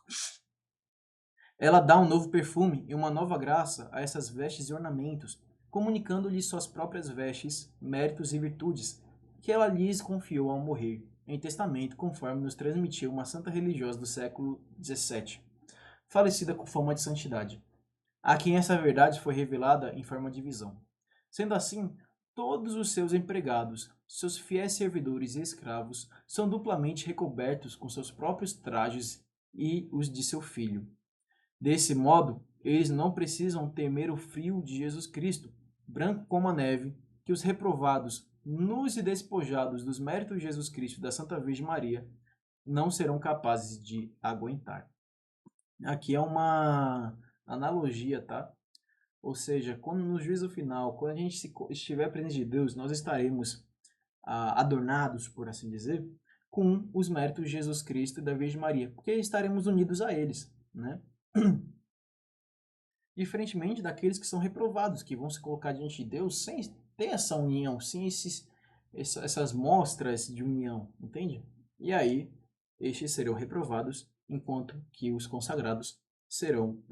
Ela dá um novo perfume e uma nova graça a essas vestes e ornamentos, comunicando-lhes suas próprias vestes, méritos e virtudes, que ela lhes confiou ao morrer, em testamento, conforme nos transmitiu uma santa religiosa do século XVII, falecida com fama de santidade, a quem essa verdade foi revelada em forma de visão. Sendo assim, todos os seus empregados, seus fiéis servidores e escravos, são duplamente recobertos com seus próprios trajes e os de seu filho. Desse modo, eles não precisam temer o frio de Jesus Cristo, branco como a neve, que os reprovados, nus e despojados dos méritos de Jesus Cristo e da Santa Virgem Maria, não serão capazes de aguentar. Aqui é uma analogia, tá? Ou seja, quando no juízo final, quando a gente estiver presente de Deus, nós estaremos adornados, por assim dizer, com os méritos de Jesus Cristo e da Virgem Maria, porque estaremos unidos a eles, né? Diferentemente daqueles que são reprovados, que vão se colocar diante de Deus sem ter essa união, sem essas mostras de união, entende? E aí, estes serão reprovados, enquanto que os consagrados serão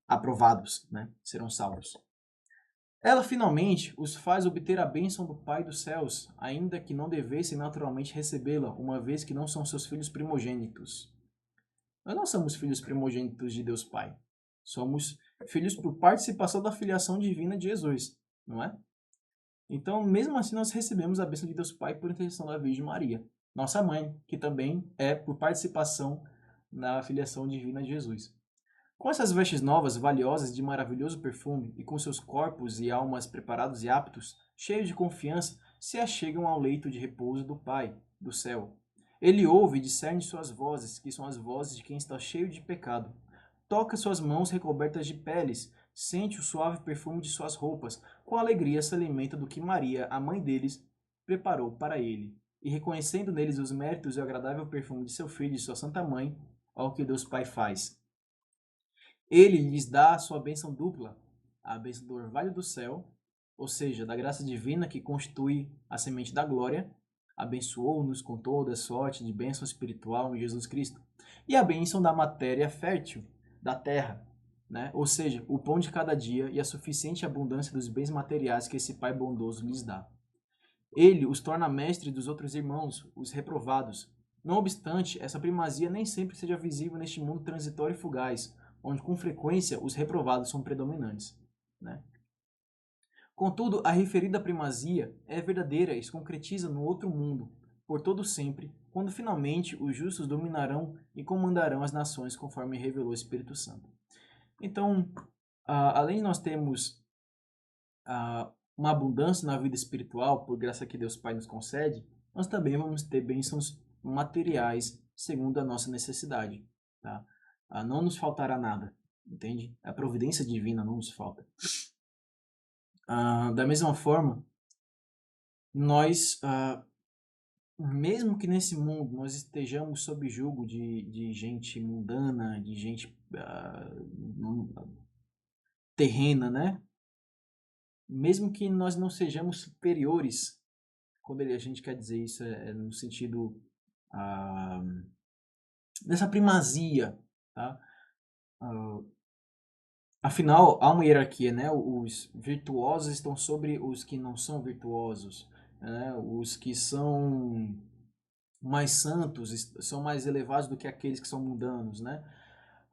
aprovados, né? Serão salvos. Ela finalmente os faz obter a bênção do Pai dos céus, ainda que não devessem naturalmente recebê-la, uma vez que não são seus filhos primogênitos. Nós não somos filhos primogênitos de Deus Pai. Somos filhos por participação da filiação divina de Jesus, não é? Então, mesmo assim, nós recebemos a bênção de Deus Pai por intercessão da Virgem Maria, nossa mãe, que também é por participação na filiação divina de Jesus. Com essas vestes novas, valiosas de maravilhoso perfume, e com seus corpos e almas preparados e aptos, cheios de confiança, se achegam ao leito de repouso do Pai, do céu. Ele ouve e discerne suas vozes, que são as vozes de quem está cheio de pecado. Toca suas mãos recobertas de peles, sente o suave perfume de suas roupas, com alegria se alimenta do que Maria, a mãe deles, preparou para ele. E reconhecendo neles os méritos e o agradável perfume de seu filho e de sua santa mãe, ao que Deus Pai faz. Ele lhes dá a sua bênção dupla, a bênção do orvalho do céu, ou seja, da graça divina que constitui a semente da glória, abençoou-nos com toda sorte de bênção espiritual em Jesus Cristo, e a bênção da matéria fértil, da terra, né? Ou seja, o pão de cada dia e a suficiente abundância dos bens materiais que esse Pai bondoso lhes dá. Ele os torna mestres dos outros irmãos, os reprovados. Não obstante, essa primazia nem sempre seja visível neste mundo transitório e fugaz, onde com frequência os reprovados são predominantes, né? Contudo, a referida primazia é verdadeira e se concretiza no outro mundo, por todo sempre, quando finalmente os justos dominarão e comandarão as nações, conforme revelou o Espírito Santo. Então, além de nós termos uma abundância na vida espiritual, por graça que Deus Pai nos concede, nós também vamos ter bênçãos materiais segundo a nossa necessidade, tá? Não nos faltará nada, entende? A providência divina não nos falta. Da mesma forma, nós, mesmo que nesse mundo nós estejamos sob jugo de gente mundana, de gente terrena, né? Mesmo que nós não sejamos superiores, quando a gente quer dizer isso, é no sentido dessa primazia, tá? Afinal, há uma hierarquia, né? Os virtuosos estão sobre os que não são virtuosos, né? Os que são mais santos são mais elevados do que aqueles que são mundanos, né?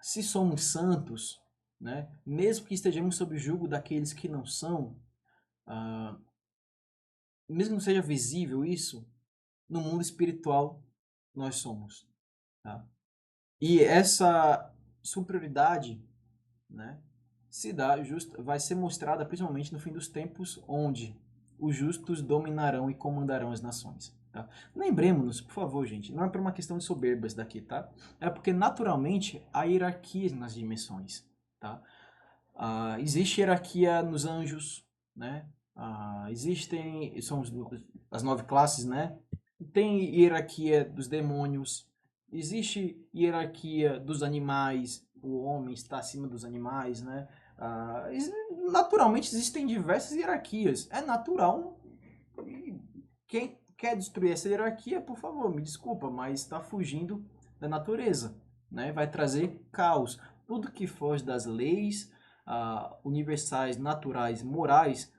Se somos santos, né? Mesmo que estejamos sob o jugo daqueles que não são, mesmo que não seja visível isso, no mundo espiritual nós somos, tá? E essa superioridade, né, vai ser mostrada principalmente no fim dos tempos, onde os justos dominarão e comandarão as nações. Tá? Lembremos-nos, por favor, gente, não é por uma questão de soberba isso daqui, tá? É porque naturalmente há hierarquias nas dimensões, tá? Existe hierarquia nos anjos, né? Existem, são as 9 classes, né? Tem hierarquia dos demônios, existe hierarquia dos animais, o homem está acima dos animais, né? Naturalmente existem diversas hierarquias, é natural. Quem quer destruir essa hierarquia, por favor, me desculpa, mas está fugindo da natureza, né? Vai trazer caos. Tudo que foge das leis universais, naturais, morais,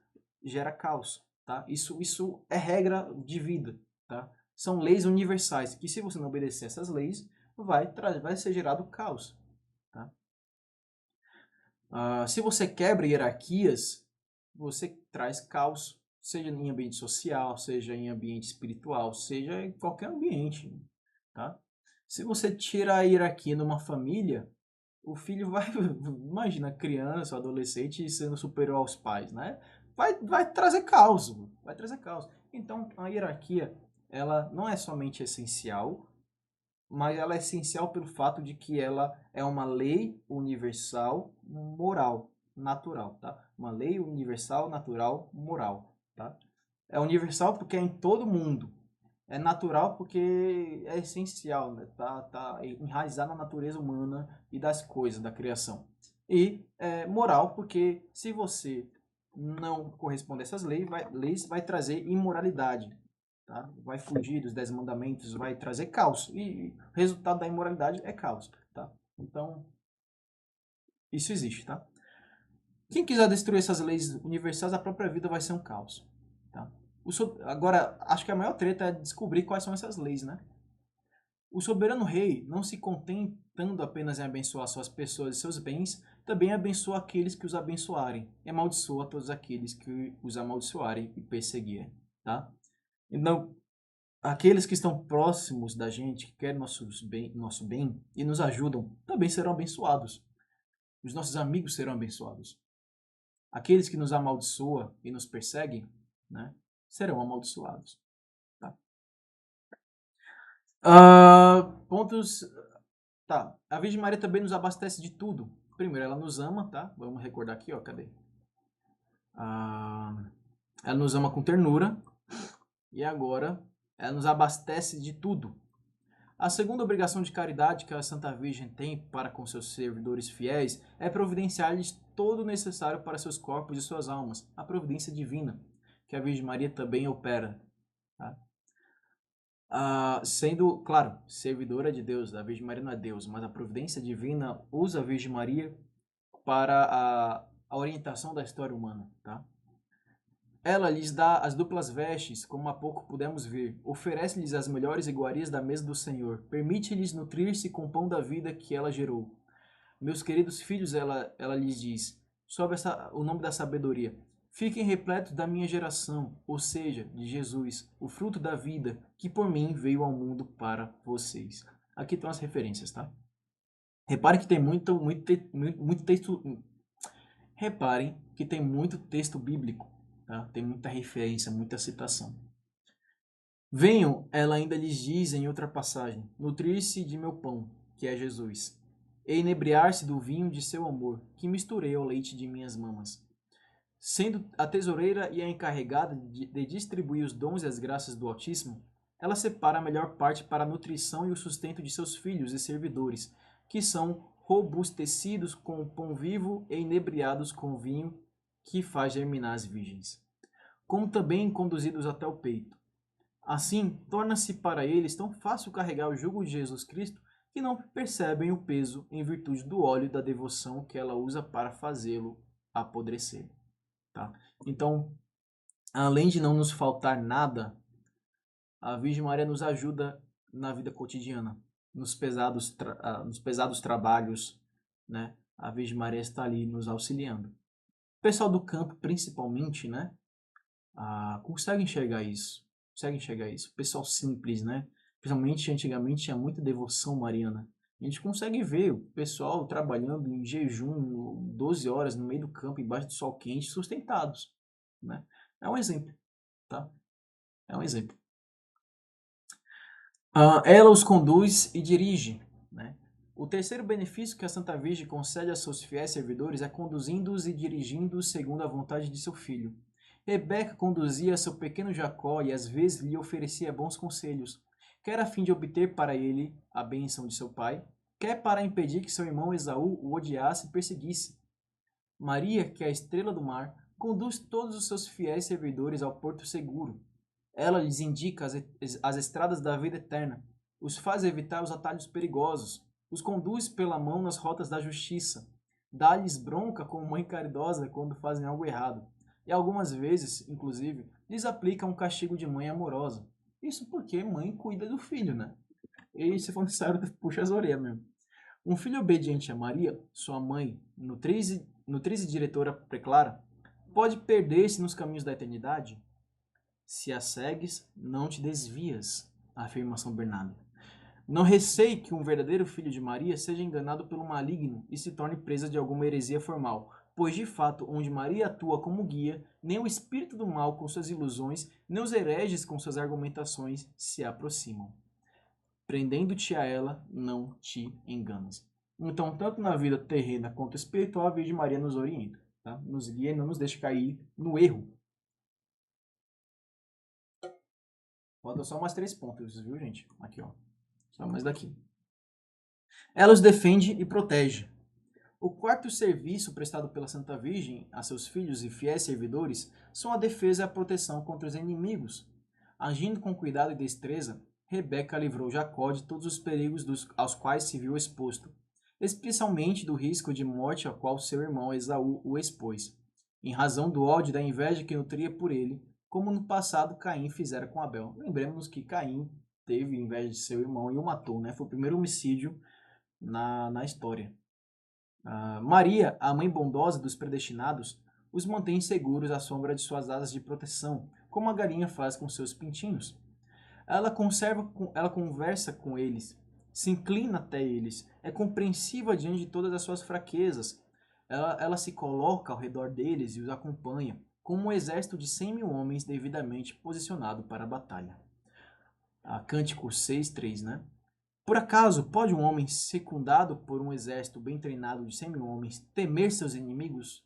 gera caos, tá? Isso é regra de vida, tá? São leis universais que, se você não obedecer essas leis, vai ser gerado caos, tá? Se você quebra hierarquias, você traz caos, seja em ambiente social, seja em ambiente espiritual, seja em qualquer ambiente, tá? Se você tira a hierarquia numa família, o filho vai, imagina, criança, adolescente sendo superior aos pais, né? Vai trazer caos, vai trazer caos. Então, a hierarquia, ela não é somente essencial, mas ela é essencial pelo fato de que ela é uma lei universal, moral, natural, tá? Uma lei universal, natural, moral, tá? É universal porque é em todo mundo. É natural porque é essencial, né? Tá enraizado na natureza humana e das coisas, da criação. E é moral porque se você não corresponde a essas leis vai trazer imoralidade, tá? Vai fugir dos 10 mandamentos, vai trazer caos. E o resultado da imoralidade é caos, tá? Então, isso existe, tá? Quem quiser destruir essas leis universais, a própria vida vai ser um caos, tá? Agora, acho que a maior treta é descobrir quais são essas leis, né? O soberano rei, não se contentando apenas em abençoar suas pessoas e seus bens, também abençoa aqueles que os abençoarem, e amaldiçoa todos aqueles que os amaldiçoarem e perseguirem, tá? Então, aqueles que estão próximos da gente, que querem nosso bem e nos ajudam, também serão abençoados. Os nossos amigos serão abençoados. Aqueles que nos amaldiçoam e nos perseguem, né, serão amaldiçoados. Tá? Pontos. Tá. A Virgem Maria também nos abastece de tudo. Primeiro, ela nos ama, tá? Vamos recordar aqui, ó. Cadê? Ela nos ama com ternura. E agora, ela nos abastece de tudo. A segunda obrigação de caridade que a Santa Virgem tem para com seus servidores fiéis é providenciar-lhes todo o necessário para seus corpos e suas almas, a providência divina, que a Virgem Maria também opera. Tá? Sendo, claro, servidora de Deus, a Virgem Maria não é Deus, mas a providência divina usa a Virgem Maria para a orientação da história humana. Tá? Ela lhes dá as duplas vestes, como há pouco pudemos ver. Oferece-lhes as melhores iguarias da mesa do Senhor. Permite-lhes nutrir-se com o pão da vida que ela gerou. Meus queridos filhos, ela lhes diz, sob o nome da sabedoria, fiquem repletos da minha geração, ou seja, de Jesus, o fruto da vida, que por mim veio ao mundo para vocês. Aqui estão as referências, tá? Reparem que tem muito texto. Reparem que tem muito texto bíblico, tá? Tem muita referência, muita citação. Venham, ela ainda lhes diz em outra passagem, nutrir-se de meu pão, que é Jesus, e inebriar-se do vinho de seu amor, que misturei ao leite de minhas mamas. Sendo a tesoureira e a encarregada de distribuir os dons e as graças do Altíssimo, ela separa a melhor parte para a nutrição e o sustento de seus filhos e servidores, que são robustecidos com o pão vivo e inebriados com o vinho que faz germinar as virgens, como também conduzidos até o peito. Assim, torna-se para eles tão fácil carregar o jugo de Jesus Cristo que não percebem o peso em virtude do óleo da devoção que ela usa para fazê-lo apodrecer. Tá? Então, além de não nos faltar nada, a Virgem Maria nos ajuda na vida cotidiana, nos pesados trabalhos, né? A Virgem Maria está ali nos auxiliando. O pessoal do campo, principalmente, né? Consegue enxergar isso. Consegue enxergar isso. O pessoal simples, né? Principalmente antigamente tinha muita devoção mariana. A gente consegue ver o pessoal trabalhando em jejum 12 horas no meio do campo, embaixo do sol quente, sustentados, né? É um exemplo. tá? É um exemplo. Ela os conduz e dirige, né? O terceiro benefício que a Santa Virgem concede a seus fiéis servidores é conduzindo-os e dirigindo-os segundo a vontade de seu filho. Rebeca conduzia seu pequeno Jacó e às vezes lhe oferecia bons conselhos, quer a fim de obter para ele a bênção de seu pai, quer para impedir que seu irmão Esaú o odiasse e perseguisse. Maria, que é a estrela do mar, conduz todos os seus fiéis servidores ao porto seguro. Ela lhes indica as estradas da vida eterna, os faz evitar os atalhos perigosos, os conduz pela mão nas rotas da justiça, dá-lhes bronca como mãe caridosa quando fazem algo errado, e algumas vezes, inclusive, lhes aplica um castigo de mãe amorosa. Isso porque mãe cuida do filho, né? E se for necessário, puxa as orelhas mesmo. Um filho obediente a Maria, sua mãe, nutriz e diretora preclara, pode perder-se nos caminhos da eternidade? Se a segues, não te desvias, afirma São Bernardo. Não receie que um verdadeiro filho de Maria seja enganado pelo maligno e se torne presa de alguma heresia formal, pois de fato, onde Maria atua como guia, nem o espírito do mal com suas ilusões, nem os hereges com suas argumentações se aproximam. Prendendo-te a ela, não te enganas. Então, tanto na vida terrena quanto espiritual, a Virgem Maria nos orienta, tá? Nos guia e não nos deixa cair no erro. Falta só mais 3 pontos, viu, gente? Aqui, ó. Só mais daqui. Ela os defende e protege. O quarto serviço prestado pela Santa Virgem a seus filhos e fiéis servidores são a defesa e a proteção contra os inimigos. Agindo com cuidado e destreza, Rebeca livrou Jacó de todos os perigos aos quais se viu exposto, especialmente do risco de morte ao qual seu irmão Esaú o expôs, em razão do ódio e da inveja que nutria por ele, como no passado Caim fizera com Abel. Lembremos que Caim teve inveja de seu irmão e o matou, né? Foi o primeiro homicídio na história. Maria, a mãe bondosa dos predestinados, os mantém seguros à sombra de suas asas de proteção, como a galinha faz com seus pintinhos. Ela conversa com eles, se inclina até eles, é compreensiva diante de todas as suas fraquezas. Ela se coloca ao redor deles e os acompanha, como um exército de 100.000 homens devidamente posicionado para a batalha. Cântico 6:3, né? Por acaso pode um homem secundado por um exército bem treinado de 100.000 homens temer seus inimigos?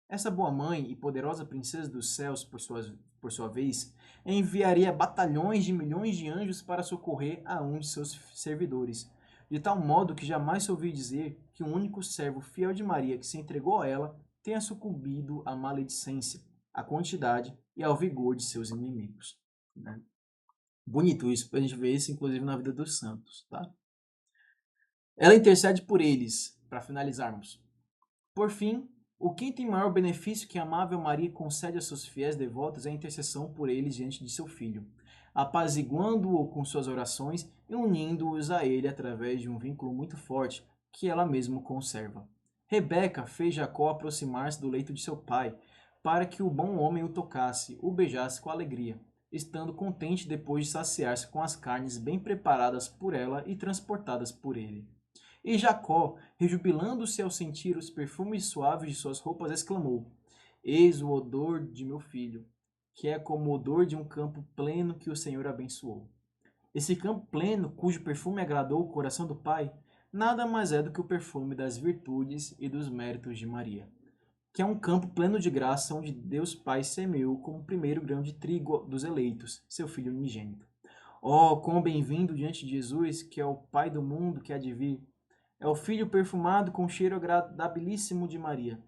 Essa boa mãe e poderosa princesa dos céus, por sua vez, enviaria batalhões de milhões de anjos para socorrer a um de seus servidores, de tal modo que jamais se ouviu dizer que um único servo fiel de Maria que se entregou a ela tenha sucumbido à maledicência, à quantidade e ao vigor de seus inimigos. Né? Bonito isso, a gente vê isso inclusive na vida dos santos, tá? Ela intercede por eles, para finalizarmos. Por fim, o quinto e maior benefício que a amável Maria concede aos seus fiéis devotos é a intercessão por eles diante de seu Filho, apaziguando-o com suas orações e unindo-os a ele através de um vínculo muito forte que ela mesma conserva. Rebeca fez Jacó aproximar-se do leito de seu pai, para que o bom homem o tocasse, o beijasse com alegria, estando contente depois de saciar-se com as carnes bem preparadas por ela e transportadas por ele. E Jacó, rejubilando-se ao sentir os perfumes suaves de suas roupas, exclamou: Eis o odor de meu filho, que é como o odor de um campo pleno que o Senhor abençoou. Esse campo pleno, cujo perfume agradou o coração do Pai, nada mais é do que o perfume das virtudes e dos méritos de Maria, que é um campo pleno de graça onde Deus Pai semeou como o primeiro grão de trigo dos eleitos, seu Filho unigênito. Oh, quão bem-vindo diante de Jesus, que é o Pai do mundo que há de vir. É o Filho perfumado com cheiro agradabilíssimo de Maria.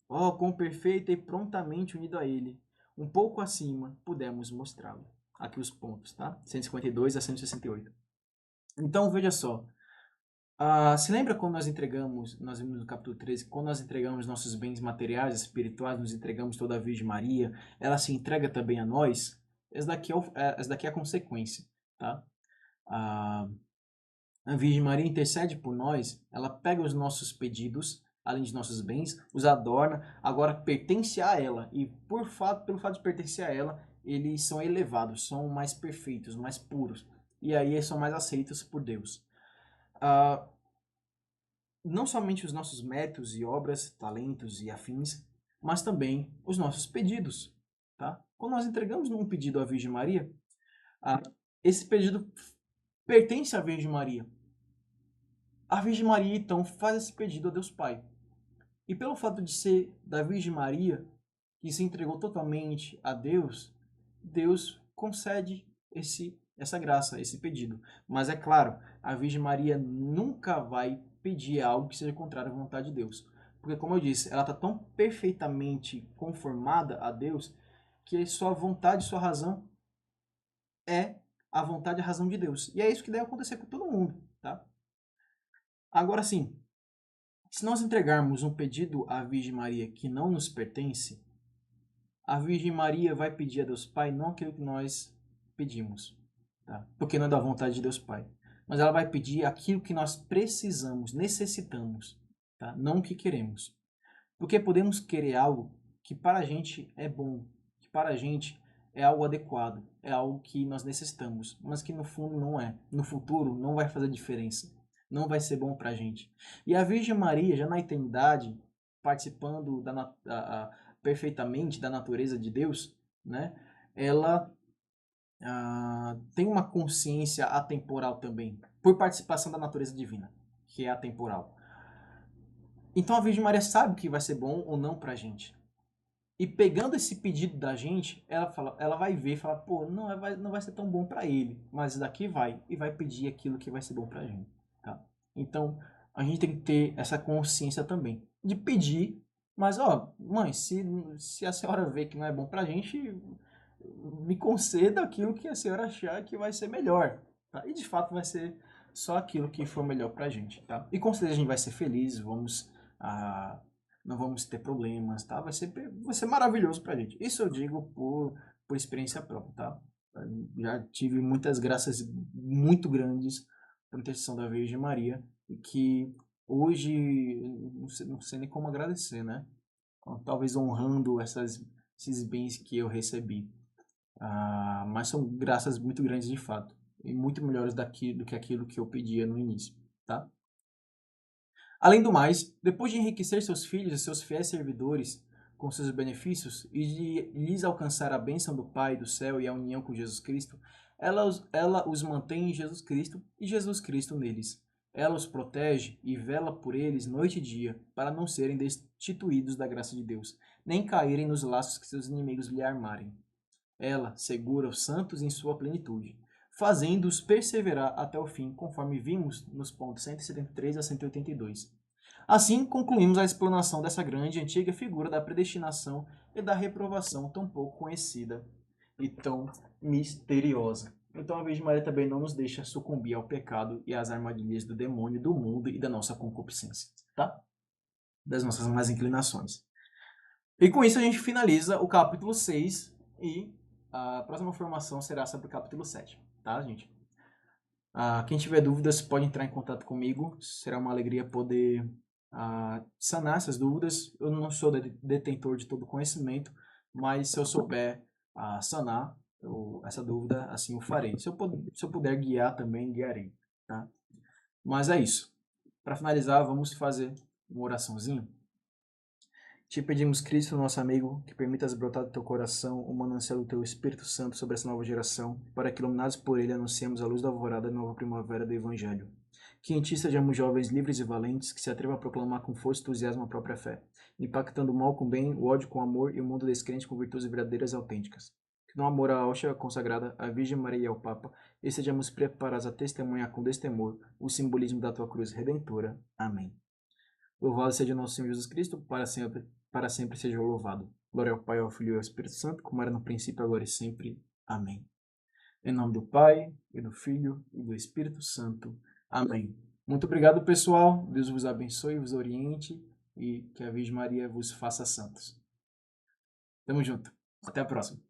Oh, quão perfeito e prontamente unido a ele. Um pouco acima, pudemos mostrá-lo. Aqui os pontos, tá? 152 a 168. Então, veja só. Se lembra quando nós entregamos, nós vimos no capítulo 13, quando nós entregamos nossos bens materiais, espirituais, nos entregamos toda a Virgem Maria, ela se entrega também a nós? Essa daqui é a consequência, tá? A Virgem Maria intercede por nós, ela pega os nossos pedidos, além de nossos bens, os adorna, agora pertence a ela. E pelo fato de pertencer a ela, eles são elevados, são mais perfeitos, mais puros. E aí são mais aceitos por Deus. Não somente os nossos méritos e obras, talentos e afins, mas também os nossos pedidos. Tá? Quando nós entregamos um pedido à Virgem Maria, esse pedido pertence à Virgem Maria. A Virgem Maria, então, faz esse pedido a Deus Pai. E pelo fato de ser da Virgem Maria, que se entregou totalmente a Deus, Deus concede essa graça, esse pedido. Mas é claro, a Virgem Maria nunca vai pedir algo que seja contrário à vontade de Deus. Porque, como eu disse, ela está tão perfeitamente conformada a Deus que sua vontade, sua razão é a vontade e a razão de Deus. E é isso que deve acontecer com todo mundo, tá? Agora sim, se nós entregarmos um pedido à Virgem Maria que não nos pertence, a Virgem Maria vai pedir a Deus Pai não aquilo que nós pedimos, tá? Porque não é da vontade de Deus Pai. Mas ela vai pedir aquilo que nós precisamos, necessitamos, tá? Não o que queremos. Porque podemos querer algo que para a gente é bom, que para a gente é algo adequado, é algo que nós necessitamos, mas que no fundo não é. No futuro não vai fazer diferença, não vai ser bom para a gente. E a Virgem Maria, já na eternidade, participando perfeitamente da natureza de Deus, né? Ela tem uma consciência atemporal também, por participação da natureza divina, que é atemporal. Então a Virgem Maria sabe o que vai ser bom ou não pra gente. E pegando esse pedido da gente, ela vai ver e falar, pô, não vai ser tão bom para ele, mas daqui vai, e vai pedir aquilo que vai ser bom pra gente, tá? Então, a gente tem que ter essa consciência também, de pedir, mas, ó, mãe, se a senhora vê que não é bom pra gente, me conceda aquilo que a senhora achar que vai ser melhor, tá? E de fato vai ser só aquilo que for melhor pra gente, tá? E com certeza a gente vai ser feliz, não vamos ter problemas, tá? Vai ser maravilhoso pra gente. Isso eu digo por experiência própria, tá? Já tive muitas graças muito grandes por intercessão da Virgem Maria e que hoje não sei nem como agradecer, né? Talvez honrando esses bens que eu recebi. Mas são graças muito grandes de fato e muito melhores do que aquilo que eu pedia no início, tá? Além do mais, depois de enriquecer seus filhos e seus fiéis servidores com seus benefícios e de lhes alcançar a bênção do Pai do céu e a união com Jesus Cristo, ela os mantém em Jesus Cristo e Jesus Cristo neles. Ela os protege e vela por eles noite e dia, para não serem destituídos da graça de Deus, nem caírem nos laços que seus inimigos lhe armarem. Ela segura os santos em sua plenitude, fazendo-os perseverar até o fim, conforme vimos nos pontos 173 a 182. Assim, concluímos a explanação dessa grande e antiga figura da predestinação e da reprovação tão pouco conhecida e tão misteriosa. Então a Virgem Maria também não nos deixa sucumbir ao pecado e às armadilhas do demônio, do mundo e da nossa concupiscência, tá? Das nossas más inclinações. E com isso a gente finaliza o capítulo 6 e a próxima formação será sobre o capítulo 7, tá, gente? Quem tiver dúvidas pode entrar em contato comigo, será uma alegria poder sanar essas dúvidas. Eu não sou detentor de todo conhecimento, mas se eu souber sanar essa dúvida, assim o farei. Se eu puder guiar também, guiarei, tá? Mas é isso. Para finalizar, vamos fazer uma oraçãozinha. Te pedimos, Cristo, nosso amigo, que permitas brotar do teu coração o manancial do teu Espírito Santo sobre essa nova geração, para que, iluminados por ele, anunciemos a luz da alvorada e nova primavera do Evangelho. Que em ti sejamos jovens livres e valentes, que se atrevam a proclamar com força e entusiasmo a própria fé, impactando o mal com o bem, o ódio com o amor e o mundo descrente com virtudes verdadeiras e autênticas. Que no amor à hóstia consagrada, à Virgem Maria e ao Papa, e sejamos preparados a testemunhar com destemor o simbolismo da tua cruz redentora. Amém. Louvado seja nosso Senhor Jesus Cristo, para sempre seja louvado. Glória ao Pai, ao Filho e ao Espírito Santo, como era no princípio, agora e sempre. Amém. Em nome do Pai, e do Filho, e do Espírito Santo. Amém. Muito obrigado, pessoal. Deus vos abençoe, vos oriente, e que a Virgem Maria vos faça santos. Tamo junto. Até a próxima.